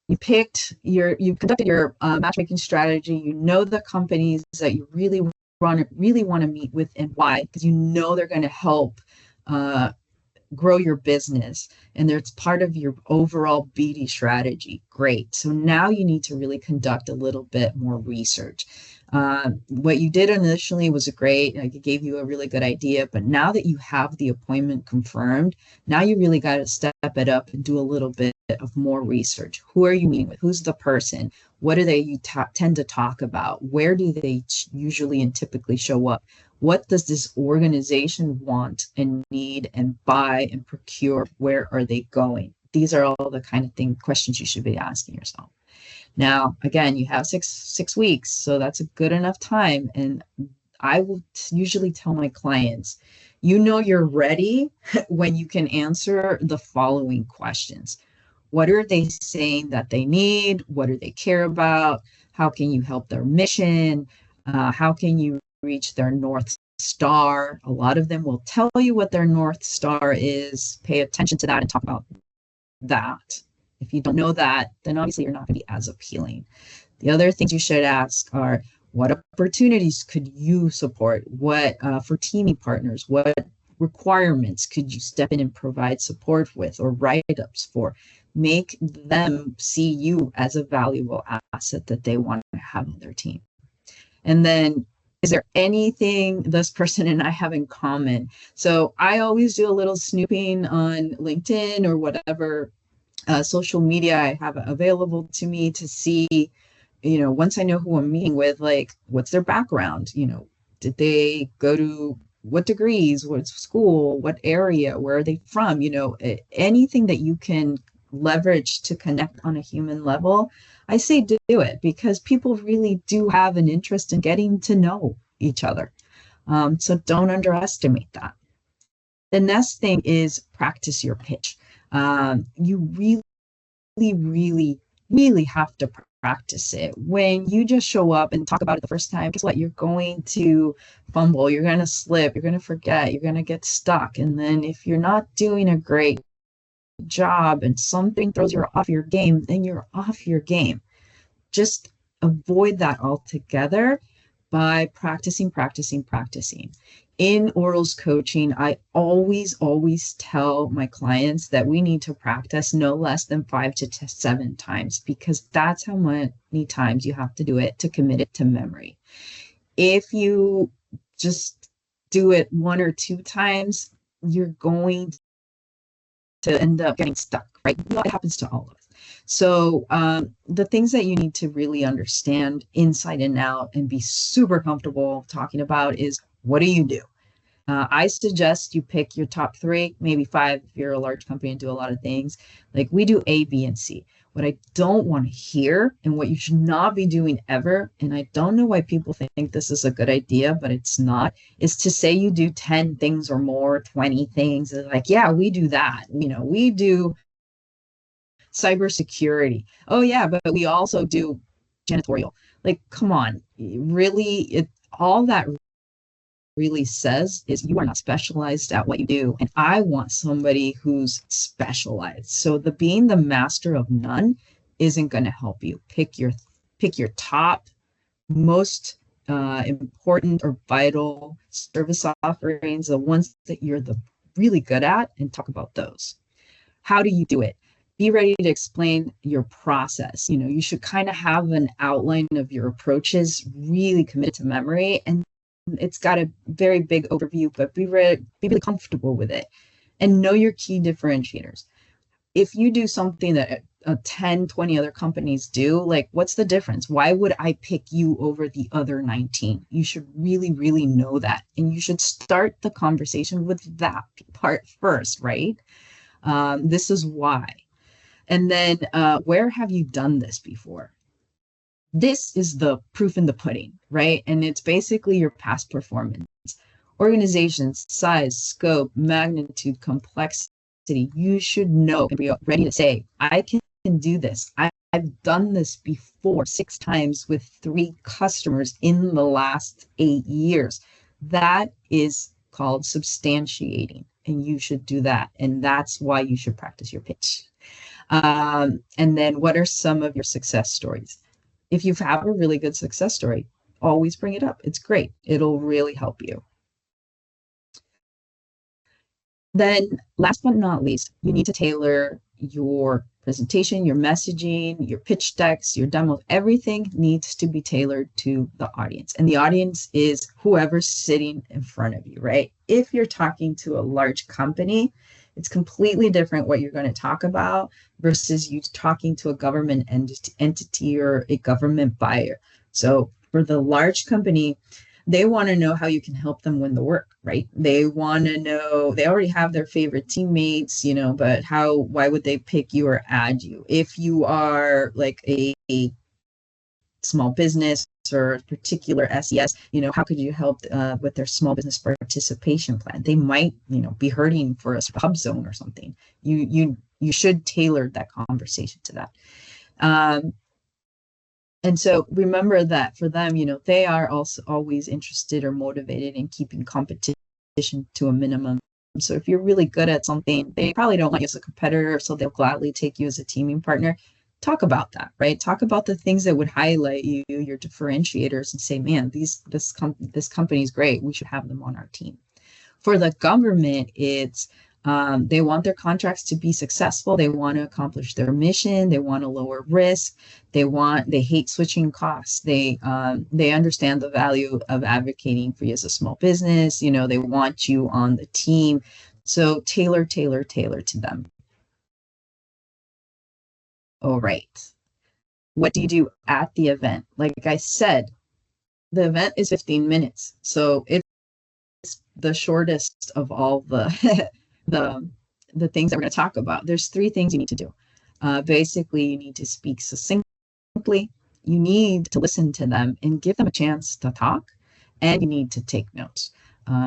you conducted your matchmaking strategy. You know the companies that you really want to meet with and why, because you know they're going to help grow your business and it's part of your overall BD strategy. Great. So now you need to really conduct a little bit more research. What you did initially was great. It gave you a really good idea, but now that you have the appointment confirmed, now you really got to step it up and do a little bit of more research. Who are you meeting with? Who's the person? What do they tend to talk about? Where do they usually and typically show up? What does this organization want and need and buy and procure? Where are they going? These are all the kind of questions you should be asking yourself. Now, again, you have six weeks, so that's a good enough time. And I will usually tell my clients, You know you're ready when you can answer the following questions. What are they saying that they need? What do they care about? How can you help their mission? How can you reach their North Star? A lot of them will tell you what their North Star is. Pay attention to that and talk about that. If you don't know that, then obviously you're not going to be as appealing. The other things you should ask are, what opportunities could you support? What for teaming partners? What requirements could you step in and provide support with or write-ups for? Make them see you as a valuable asset that they want to have on their team. And then, is there anything this person and I have in common? So I always do a little snooping on LinkedIn or whatever social media I have available to me to see, once I know who I'm meeting with, like, what's their background? Did they go to what degrees, what school, what area, where are they from? Anything that you can leverage to connect on a human level, I say do it, because people really do have an interest in getting to know each other. So don't underestimate that. The next thing is practice your pitch. You really, really, really have to practice it. When you just show up and talk about it the first time, guess what? You're going to fumble, you're going to slip, you're going to forget, you're going to get stuck. And then if you're not doing a great job and something throws you off your game, then you're off your game. Just avoid that altogether by practicing. In orals coaching, I always tell my clients that we need to practice no less than 5 to 7 times, because that's how many times you have to do it to commit it to memory. If you just do it 1 or 2 times, you're going to end up getting stuck, right? It happens to all of us. So the things that you need to really understand inside and out and be super comfortable talking about is, what do you do? I suggest you pick your top 3, maybe 5 if you're a large company and do a lot of things. Like, we do A, B, and C. What I don't want to hear, and what you should not be doing ever, and I don't know why people think this is a good idea, but it's not, is to say you do 10 things or more, 20 things. It's like, yeah, we do that. We do cybersecurity. Oh yeah, but we also do janitorial. Like, come on, really, all that really says is you are not specialized at what you do, and I want somebody who's specialized. So being the master of none isn't going to help you. Pick your top most important or vital service offerings, the ones that you're really good at, and talk about those. How do you do it? Be ready to explain your process. You should kind of have an outline of your approaches, really committed to memory, and it's got a very big overview, but be really comfortable with it and know your key differentiators. If you do something that 10, 20 other companies do, like, what's the difference? Why would I pick you over the other 19? You should really, really know that. And you should start the conversation with that part first, right? This is why. And then where have you done this before? This is the proof in the pudding, right? And it's basically your past performance. Organizations, size, scope, magnitude, complexity. You should know and be ready to say, I can do this. I've done this before 6 times with 3 customers in the last 8 years. That is called substantiating, and you should do that. And that's why you should practice your pitch. And then, what are some of your success stories? If you have a really good success story, always bring it up. It's great. It'll really help you. Then, last but not least, you need to tailor your presentation, your messaging, your pitch decks, your demos. Everything needs to be tailored to the audience. And the audience is whoever's sitting in front of you, right? If you're talking to a large company, it's completely different what you're going to talk about versus you talking to a government entity or a government buyer. So for the large company, they want to know how you can help them win the work, right? They want to know, they already have their favorite teammates, but why would they pick you or add you? If you are like a small business or a particular SES, how could you help with their small business participation plan? They might, be hurting for a hub zone or something. You should tailor that conversation to that. And so remember that for them, they are also always interested or motivated in keeping competition to a minimum. So if you're really good at something, they probably don't want you as a competitor, so they'll gladly take you as a teaming partner. Talk about that, right? Talk about the things that would highlight you, your differentiators, and say, man, this company is great. We should have them on our team. For the government, it's they want their contracts to be successful. They want to accomplish their mission. They want to lower risk. They hate switching costs. They understand the value of advocating for you as a small business. They want you on the team. So tailor to them. All right. What do you do at the event? Like I said, the event is 15 minutes. So it's the shortest of all the the things that we're going to talk about. There's 3 things you need to do. Basically, you need to speak succinctly. You need to listen to them and give them a chance to talk, and you need to take notes.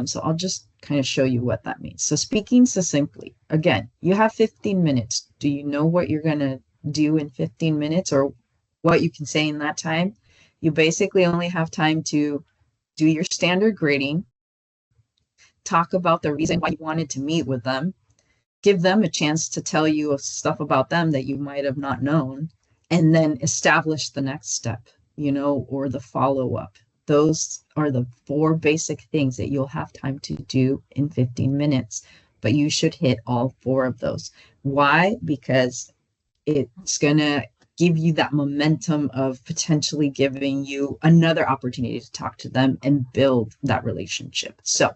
So I'll just kind of show you what that means. So speaking succinctly, again, you have 15 minutes. Do you know what you're going to do in 15 minutes or what you can say in that time? You basically only have time to do your standard greeting, talk about the reason why you wanted to meet with them, give them a chance to tell you stuff about them that you might have not known, and then establish the next step, or the follow-up. Those are the 4 basic things that you'll have time to do in 15 minutes, but you should hit all 4 of those. Why? Because it's going to give you that momentum of potentially giving you another opportunity to talk to them and build that relationship. So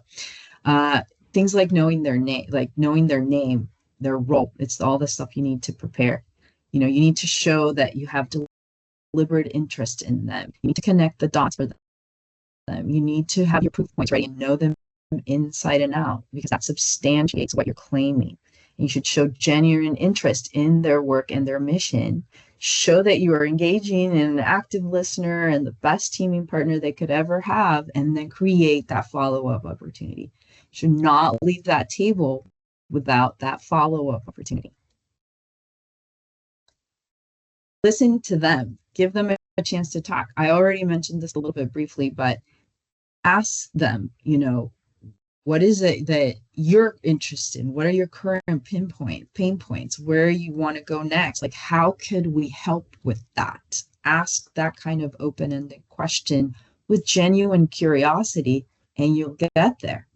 things like knowing their name, their role. It's all the stuff you need to prepare. You need to show that you have deliberate interest in them. You need to connect the dots for them. You need to have your proof points ready and know them inside and out, because that substantiates what you're claiming. You should show genuine interest in their work and their mission. Show that you are engaging and an active listener and the best teaming partner they could ever have, and then create that follow-up opportunity. You should not leave that table without that follow-up opportunity. Listen to them. Give them a chance to talk. I already mentioned this a little bit briefly, but ask them, what is it that you're interested in? What are your current pain points? Where you want to go next? Like, how could we help with that? Ask that kind of open-ended question with genuine curiosity, and you'll get there.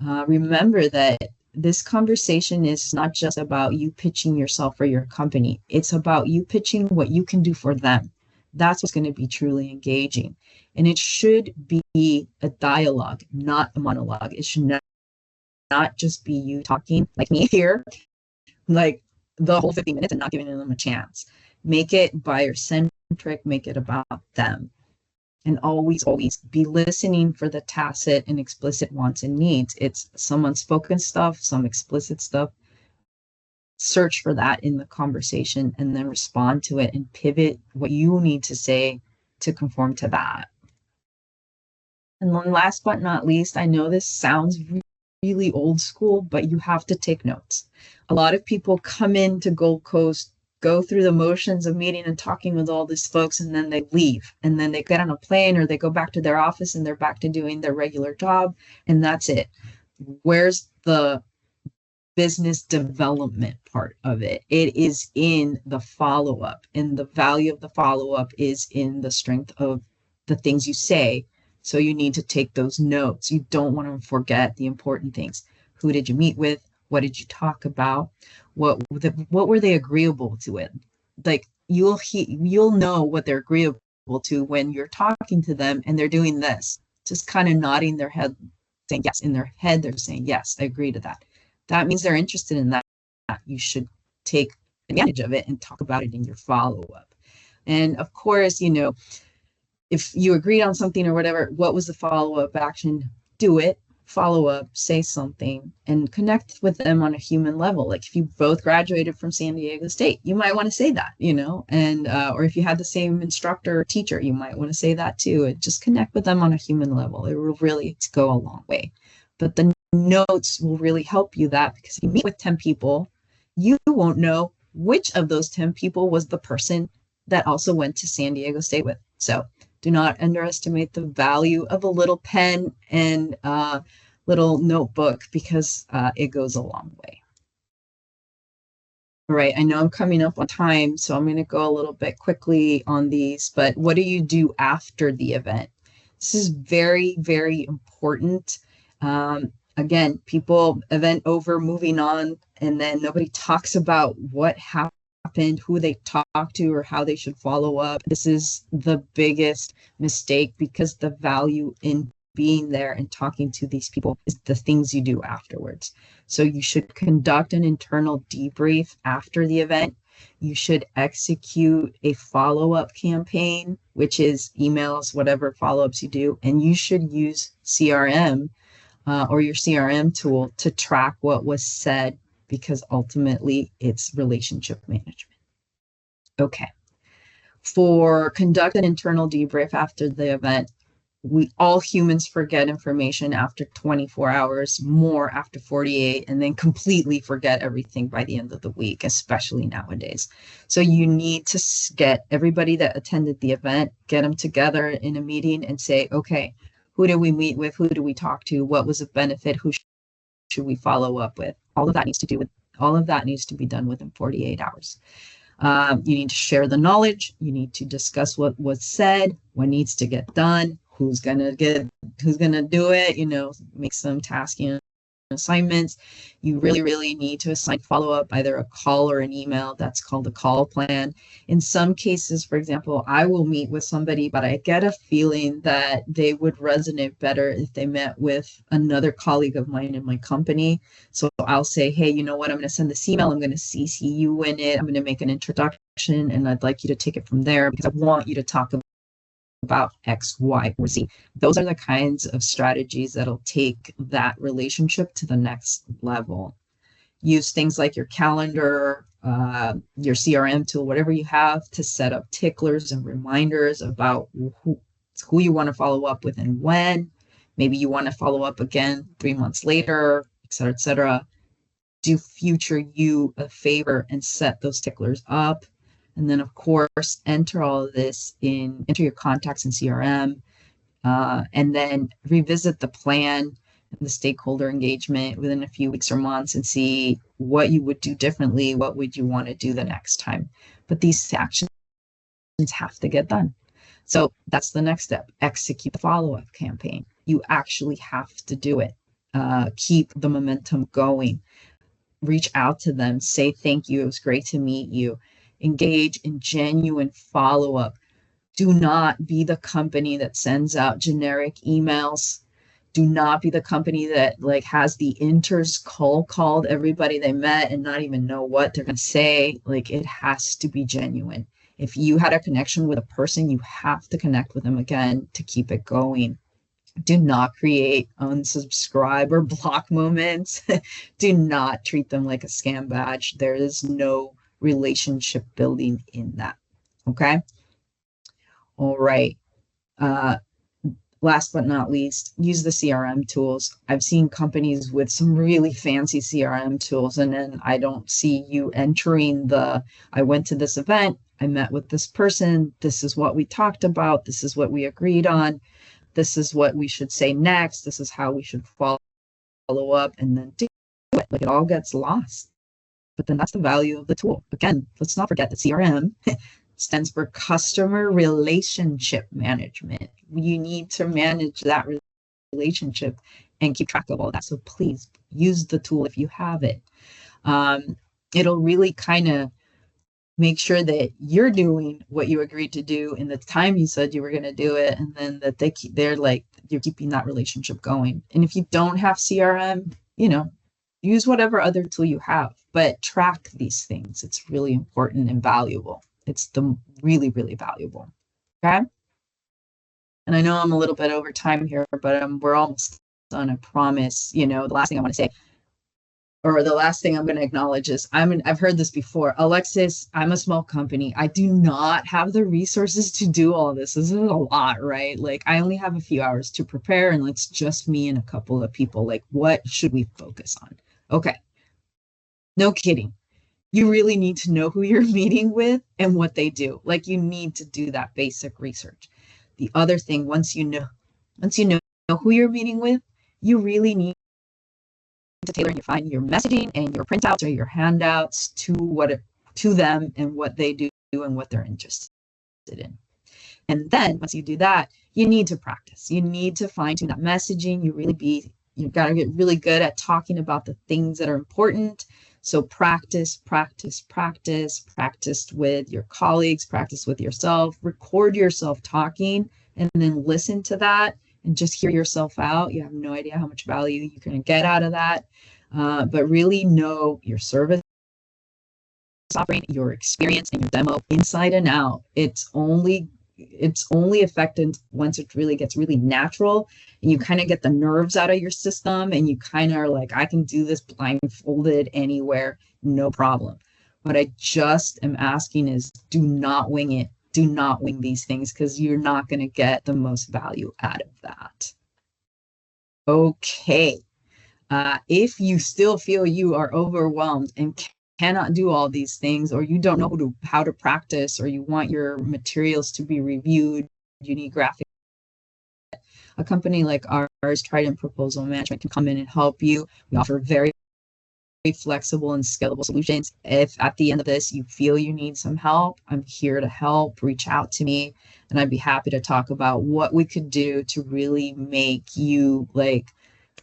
Remember that this conversation is not just about you pitching yourself or your company. It's about you pitching what you can do for them. That's what's going to be truly engaging. And it should be a dialogue, not a monologue. It should not just be you talking like me here, like the whole 50 minutes and not giving them a chance. Make it buyer-centric, make it about them. And always be listening for the tacit and explicit wants and needs. It's some unspoken stuff, some explicit stuff. Search for that in the conversation and then respond to it and pivot what you need to say to conform to that. And then last but not least, I know this sounds really old school, but you have to take notes. A lot of people come into Gold Coast, go through the motions of meeting and talking with all these folks, and then they leave. And then they get on a plane or they go back to their office and they're back to doing their regular job. And that's it. Where's the business development part of it? It is in the follow-up, and the value of the follow-up is in the strength of the things you say. So you need to take those notes. You don't want to forget the important things. Who did you meet with? What did you talk about? What were they agreeable to it? Like you'll know what they're agreeable to when you're talking to them and they're doing this, just kind of nodding their head, saying yes. In their head, they're saying, yes, I agree to that. That means they're interested in that. You should take advantage of it and talk about it in your follow-up. And of course, if you agreed on something or whatever, what was the follow-up action? Do it. follow up, say something, and connect with them on a human level. Like if you both graduated from San Diego State, you might want to say that, and or if you had the same instructor or teacher, you might want to say that too. And just connect with them on a human level. It will really go a long way. But the notes will really help you that, because if you meet with 10 people, you won't know which of those 10 people was the person that also went to San Diego State with. So do not underestimate the value of a little pen and little notebook, because it goes a long way. All right, I know I'm coming up on time, so I'm going to go a little bit quickly on these, but what do you do after the event? This is very, very important. Again, people event over, moving on, and then nobody talks about what happened, who they talked to, or how they should follow up. This is the biggest mistake, because the value in being there and talking to these people is the things you do afterwards. So you should conduct an internal debrief after the event. You should execute a follow-up campaign, which is emails, whatever follow-ups you do, and you should use CRM or your CRM tool to track what was said, because ultimately it's relationship management. Okay. For conduct an internal debrief after the event, we all humans forget information after 24 hours, more after 48, and then completely forget everything by the end of the week, especially nowadays. So you need to get everybody that attended the event, get them together in a meeting and say, okay, who did we meet with? Who did we talk to? What was a benefit? Who should we follow up with? All of that needs to be done within 48 hours. You need to share the knowledge. You need to discuss what was said, what needs to get done, who's gonna do it, make some tasking assignments. You really, really need to assign follow-up, either a call or an email. That's called a call plan. In some cases, for example, I will meet with somebody, but I get a feeling that they would resonate better if they met with another colleague of mine in my company. So I'll say, hey, you know what? I'm going to send this email. I'm going to CC you in it. I'm going to make an introduction, and I'd like you to take it from there, because I want you to talk about X, Y, or Z. Those are the kinds of strategies that'll take that relationship to the next level. Use things like your calendar, your CRM tool, whatever you have, to set up ticklers and reminders about who you want to follow up with and when. Maybe you want to follow up again 3 months later, et cetera, et cetera. Do future you a favor and set those ticklers up. And then, of course, enter all of this enter your contacts in CRM, and then revisit the plan and the stakeholder engagement within a few weeks or months and see what you would do differently. What would you want to do the next time? But these actions have to get done. So that's the next step. Execute the follow-up campaign. You actually have to do it. Keep the momentum going. Reach out to them. Say thank you. It was great to meet you. Engage in genuine follow-up. Do not be the company that sends out generic emails. Do not be the company that has the interns called everybody they met and not even know what they're going to say. It has to be genuine. If you had a connection with a person, you have to connect with them again to keep it going. Do not create unsubscribe or block moments. Do not treat them like a scam badge. There is no relationship building in that. Okay. All right. Last but not least, use the CRM tools. I've seen companies with some really fancy CRM tools, and then I don't see you entering I went to this event, I met with this person, this is what we talked about, this is what we agreed on, this is what we should say next, this is how we should follow up, and then do it. It all gets lost. But then that's the value of the tool. Again, let's not forget that CRM stands for customer relationship management. You need to manage that relationship and keep track of all that. So please use the tool if you have it. It'll really kind of make sure that you're doing what you agreed to do in the time you said you were going to do it, and then that you're keeping that relationship going. And if you don't have CRM, use whatever other tool you have, but track these things. It's really important and valuable. It's really, really valuable. Okay. And I know I'm a little bit over time here, but we're almost on, I promise. You know, the last thing I want to say, or the last thing I'm going to acknowledge is I've heard this before. Alexis, I'm a small company. I do not have the resources to do all this. This is a lot, right? Like I only have a few hours to prepare and it's just me and a couple of people. Like what should we focus on? Okay. No kidding. You really need to know who you're meeting with and what they do. Like you need to do that basic research. The other thing, once you know who you're meeting with, you really need to tailor and define your messaging and your printouts or your handouts to them and what they do and what they're interested in. And then once you do that, you need to practice. You need to fine tune that messaging. You've got to get really good at talking about the things that are important. So practice with your colleagues, practice with yourself, record yourself talking, and then listen to that and just hear yourself out. You have no idea how much value you're going to get out of that. But really know your service offering, your experience, and your demo inside and out. It's only effective once it really gets really natural and you kind of get the nerves out of your system and you kind of are like, I can do this blindfolded anywhere, no problem. What I just am asking is do not wing it. Do not wing these things because you're not going to get the most value out of that. Okay. If you still feel you are overwhelmed and cannot do all these things, or you don't know how to practice, or you want your materials to be reviewed, you need graphic. A company like ours, Trident Proposal Management, can come in and help you. We offer very flexible and scalable solutions. If at the end of this you feel you need some help, I'm here to help. Reach out to me, and I'd be happy to talk about what we could do to really make you like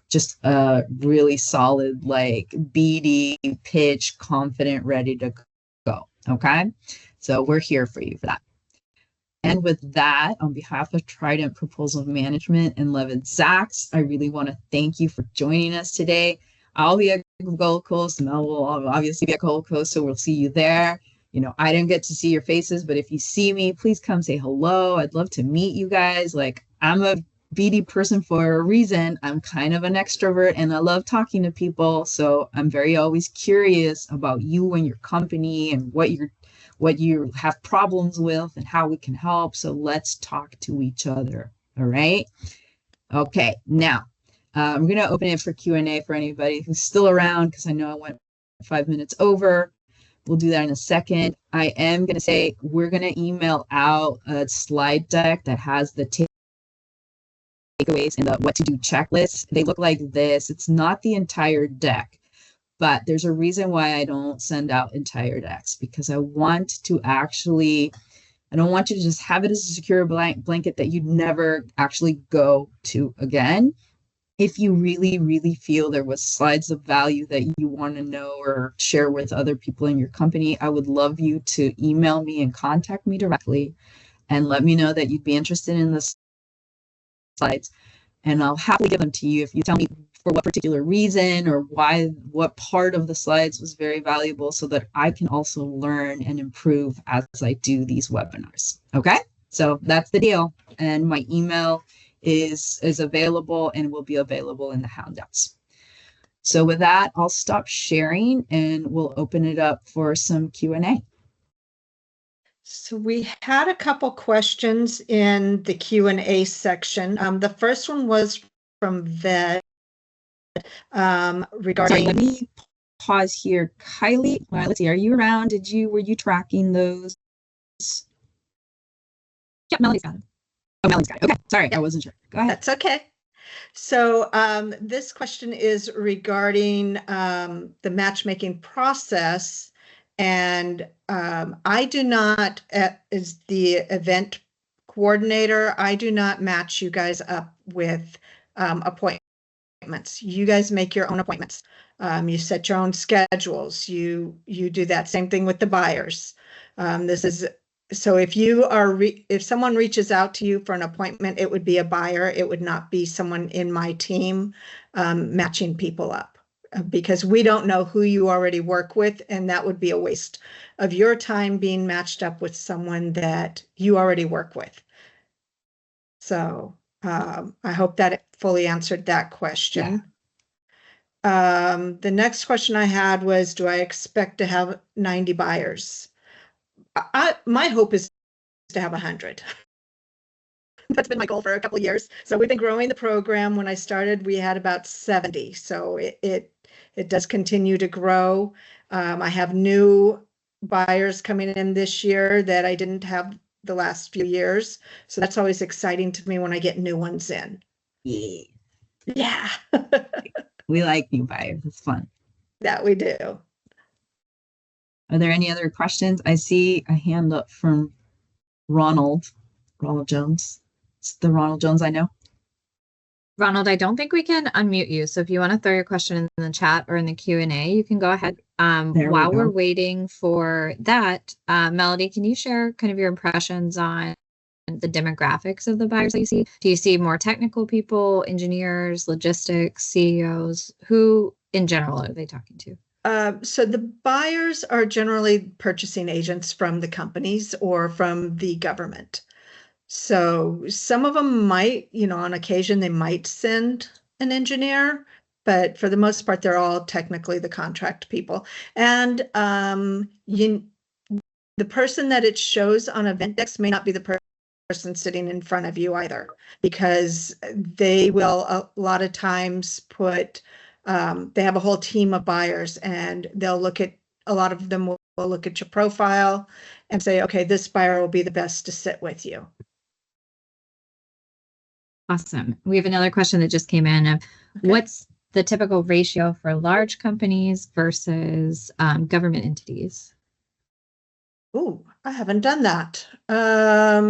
just a really solid, like BD pitch, confident, ready to go. Okay. So we're here for you for that. And with that, on behalf of Trident Proposal Management and EventDex, I really want to thank you for joining us today. I'll be at Gold Coast, Mel will obviously be at Gold Coast, so we'll see you there. You know, I didn't get to see your faces, but if you see me, please come say hello. I'd love to meet you guys. Like, I'm a BD person for a reason. I'm kind of an extrovert and I love talking to people. So I'm very always curious about you and your company and what you have problems with and how we can help. So let's talk to each other. All right. Okay. Now I'm going to open it for Q&A for anybody who's still around because I know I went 5 minutes over. We'll do that in a second. I am going to say we're going to email out a slide deck that has the takeaways and the what to do checklist. They look like this. It's not the entire deck, but there's a reason why I don't send out entire decks because I don't want you to just have it as a secure blanket that you'd never actually go to again. If you really, really feel there was slides of value that you want to know or share with other people in your company, I would love you to email me and contact me directly and let me know that you'd be interested in the slides. And I'll happily give them to you if you tell me for what particular reason or what part of the slides was very valuable so that I can also learn and improve as I do these webinars. Okay, so that's the deal. And my email is available and will be available in the handouts. So with that, I'll stop sharing and we'll open it up for some Q&A. So we had a couple questions in the Q&A section. The first one was from Vet regarding. Sorry, let me pause here. Kylie, let's see. Are you around? Were you tracking those? Yep, Melody's got it. Oh, Melody's got it. Okay, sorry, I wasn't sure. Go ahead. That's okay. So this question is regarding the matchmaking process. And I do not, as the event coordinator, I do not match you guys up with appointments. You guys make your own appointments. You set your own schedules. You do that same thing with the buyers. So if someone reaches out to you for an appointment, it would be a buyer. It would not be someone in my team matching people up because we don't know who you already work with. And that would be a waste of your time being matched up with someone that you already work with. So I hope that it fully answered that question. The next question I had was, do I expect to have 90 buyers? My hope is to have 100. That's been my goal for a couple of years. So we've been growing the program. When I started, we had about 70. So it does continue to grow. I have new buyers coming in this year that I didn't have the last few years. So that's always exciting to me when I get new ones in. Yeah. Yeah. We like new buyers. It's fun. That we do. Are there any other questions? I see a hand up from Ronald Jones. It's the Ronald Jones I know. Ronald, I don't think we can unmute you. So if you want to throw your question in the chat or in the Q&A, you can go ahead. While we're waiting for that, Melody, can you share kind of your impressions on the demographics of the buyers that you see? Do you see more technical people, engineers, logistics, CEOs? Who in general are they talking to? So the buyers are generally purchasing agents from the companies or from the government. So some of them might, on occasion, they might send an engineer, but for the most part, they're all technically the contract people. And the person that it shows on EventDex may not be the person sitting in front of you either, because they will a lot of times put, they have a whole team of buyers, and they'll look at, a lot of them will look at your profile and say, okay, this buyer will be the best to sit with you. Awesome. We have another question that just came in. Okay. What's the typical ratio for large companies versus government entities? Oh, I haven't done that. I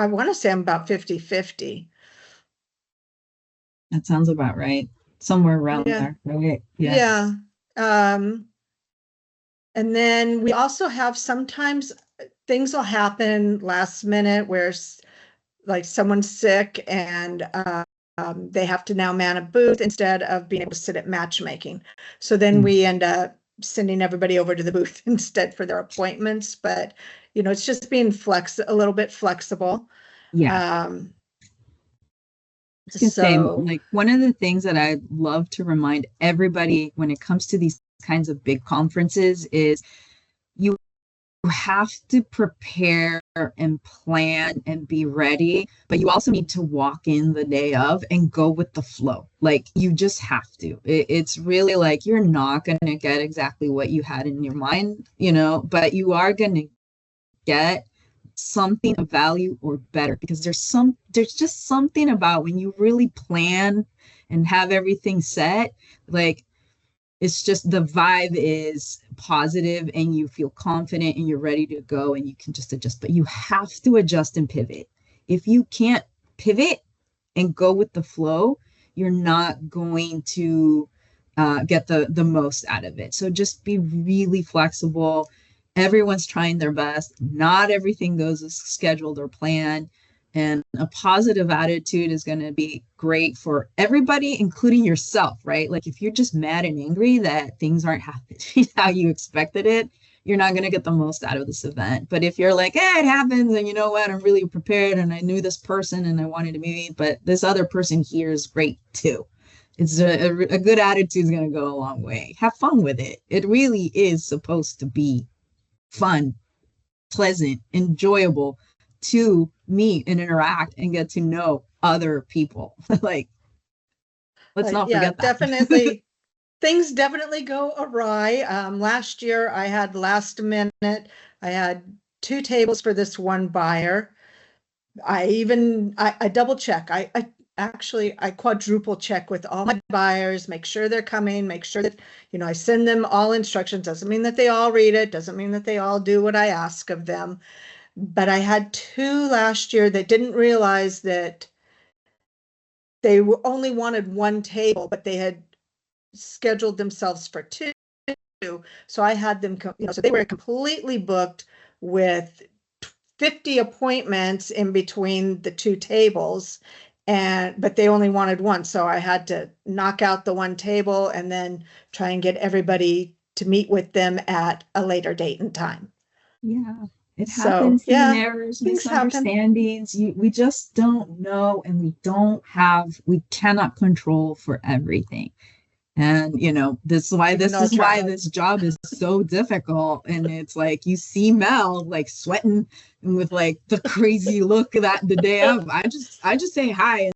want to say I'm about 50-50. That sounds about right. Somewhere around there, right? Yeah. And then we also have, sometimes things will happen last minute where like someone's sick and they have to now man a booth instead of being able to sit at matchmaking. So then we end up sending everybody over to the booth instead for their appointments. But, it's just being a little bit flexible. Yeah. So like one of the things that I love to remind everybody when it comes to these kinds of big conferences is you have to prepare and plan and be ready, but you also need to walk in the day of and go with the flow. Like you just have to. It's really like you're not going to get exactly what you had in your mind, but you are going to get something of value or better, because there's just something about when you really plan and have everything set, like it's just the vibe is positive and you feel confident and you're ready to go and you can just adjust, but you have to adjust and pivot. If you can't pivot and go with the flow, you're not going to get the most out of it. So just be really flexible. Everyone's trying their best. Not everything goes as scheduled or planned. And a positive attitude is going to be great for everybody, including yourself, right? Like if you're just mad and angry that things aren't happening how you expected it, you're not going to get the most out of this event. But if you're like, it happens, and you know what, I'm really prepared and I knew this person and I wanted to meet, but this other person here is great too. It's a good attitude is going to go a long way. Have fun with it. It really is supposed to be fun, pleasant, enjoyable to meet and interact and get to know other people. Like, let's not forget that. Definitely. Things definitely go awry. Last year I had last minute, I had 2 tables for this one buyer. I double check. I quadruple check with all my buyers, make sure they're coming, make sure that, I send them all instructions. Doesn't mean that they all read it. Doesn't mean that they all do what I ask of them. But I had 2 last year that didn't realize that they only wanted 1 table, but they had scheduled themselves for 2. So I had them, so they were completely booked with 50 appointments in between the 2 tables, but they only wanted 1. So I had to knock out the 1 table and then try and get everybody to meet with them at a later date and time. Yeah. It So, happens, human yeah, errors, things happen. misunderstandings. We just don't know, and we cannot control for everything. And this is why Even though I try. this job is so difficult. And it's like you see Mel like sweating and with like the crazy look that the day of. I just say hi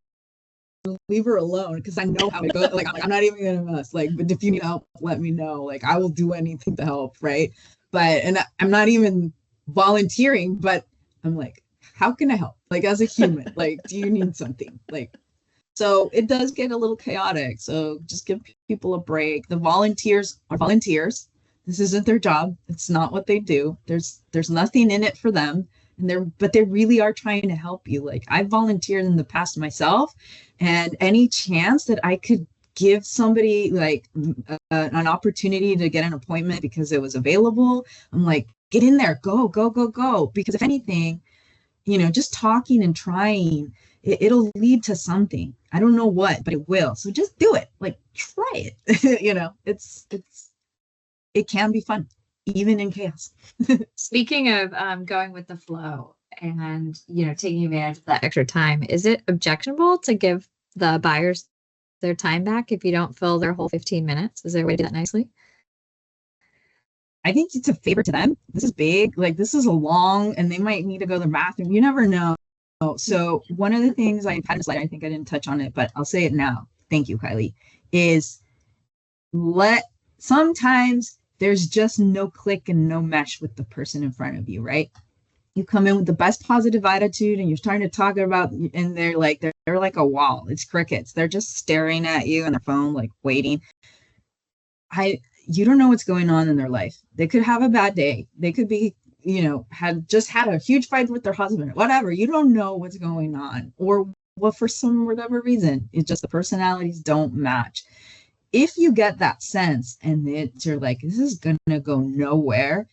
and leave her alone because I know how it goes. Like I'm not even gonna mess. Like, but if you need help, let me know. Like I will do anything to help, right? And I'm not even volunteering, but I'm like, how can I help? Like as a human, like, do you need something? Like, so it does get a little chaotic. So just give people a break. The volunteers are volunteers. This isn't their job. It's not what they do. There's nothing in it for them. But they really are trying to help you. Like I've volunteered in the past myself, and any chance that I could give somebody like an opportunity to get an appointment because it was available, I'm like, get in there, go, go, go, go. Because if anything, just talking and trying, it'll lead to something. I don't know what, but it will. So just do it. Like try it. It can be fun, even in chaos. Speaking of going with the flow and taking advantage of that extra time, is it objectionable to give the buyers their time back if you don't fill their whole 15 minutes? Is there a way to do that nicely? I think it's a favor to them. This is big. Like this is a long, and they might need to go to the bathroom. You never know. So one of the things I had a slide, I think I didn't touch on it, but I'll say it now. Thank you, Kylie. Is sometimes there's just no click and no mesh with the person in front of you, right? You come in with the best positive attitude and you're starting to talk about, and they're like a wall. It's crickets. They're just staring at you on their phone, like waiting. You don't know what's going on in their life. They could have a bad day. They could be, had a huge fight with their husband, whatever. You don't know what's going on, or what for some whatever reason. It's just the personalities don't match. If you get that sense and you're like, this is gonna go nowhere,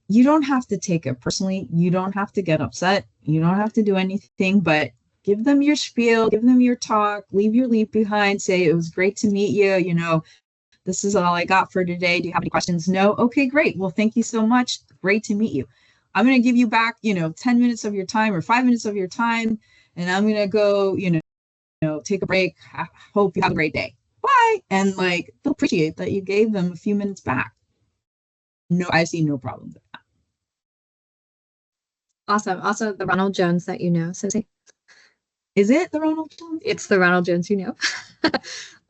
you don't have to take it personally. You don't have to get upset. You don't have to do anything, but give them your spiel, give them your talk, leave your leap behind, say it was great to meet you, this is all I got for today. Do you have any questions? No? Okay, great. Well, thank you so much. Great to meet you. I'm going to give you back, 10 minutes of your time or 5 minutes of your time, and I'm going to go, take a break. I hope you have a great day. Bye. And like, they'll appreciate that you gave them a few minutes back. No, I see no problem with that. Awesome. Also, the Ronald Jones that Susie. Is it the Ronald Jones? It's the Ronald Jones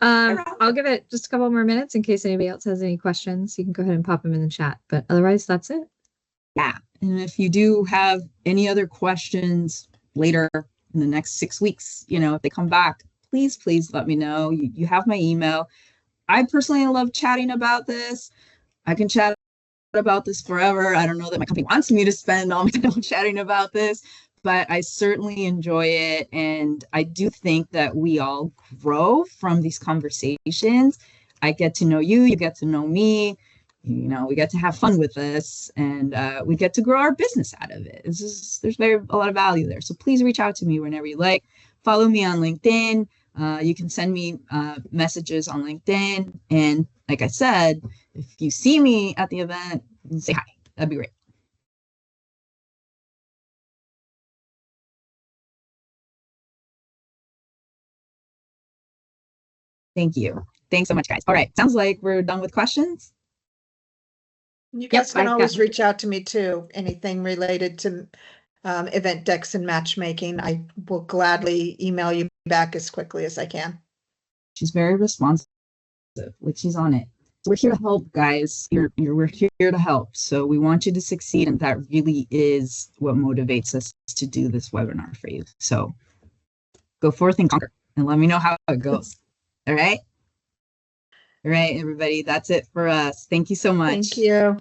I'll give it just a couple more minutes in case anybody else has any questions. You can go ahead and pop them in the chat, but otherwise that's it. Yeah. And if you do have any other questions later in the next 6 weeks, if they come back, please let me know. You have my email. I personally love chatting about this. I can chat about this forever. I don't know that my company wants me to spend all my time chatting about this, but I certainly enjoy it. And I do think that we all grow from these conversations. I get to know you, you get to know me, we get to have fun with this, and we get to grow our business out of it. There's a lot of value there. So please reach out to me whenever you like. Follow me on LinkedIn. You can send me messages on LinkedIn. And like I said, if you see me at the event, say hi. That'd be great. Thank you. Thanks so much, guys. All right. Sounds like we're done with questions. You guys can always reach out to me too. Anything related to EventDex and matchmaking, I will gladly email you back as quickly as I can. She's very responsive, like she's on it. So we're here to help, guys. We're here to help. So we want you to succeed, and that really is what motivates us to do this webinar for you. So go forth and conquer, and let me know how it goes. All right. All right, everybody. That's it for us. Thank you so much. Thank you.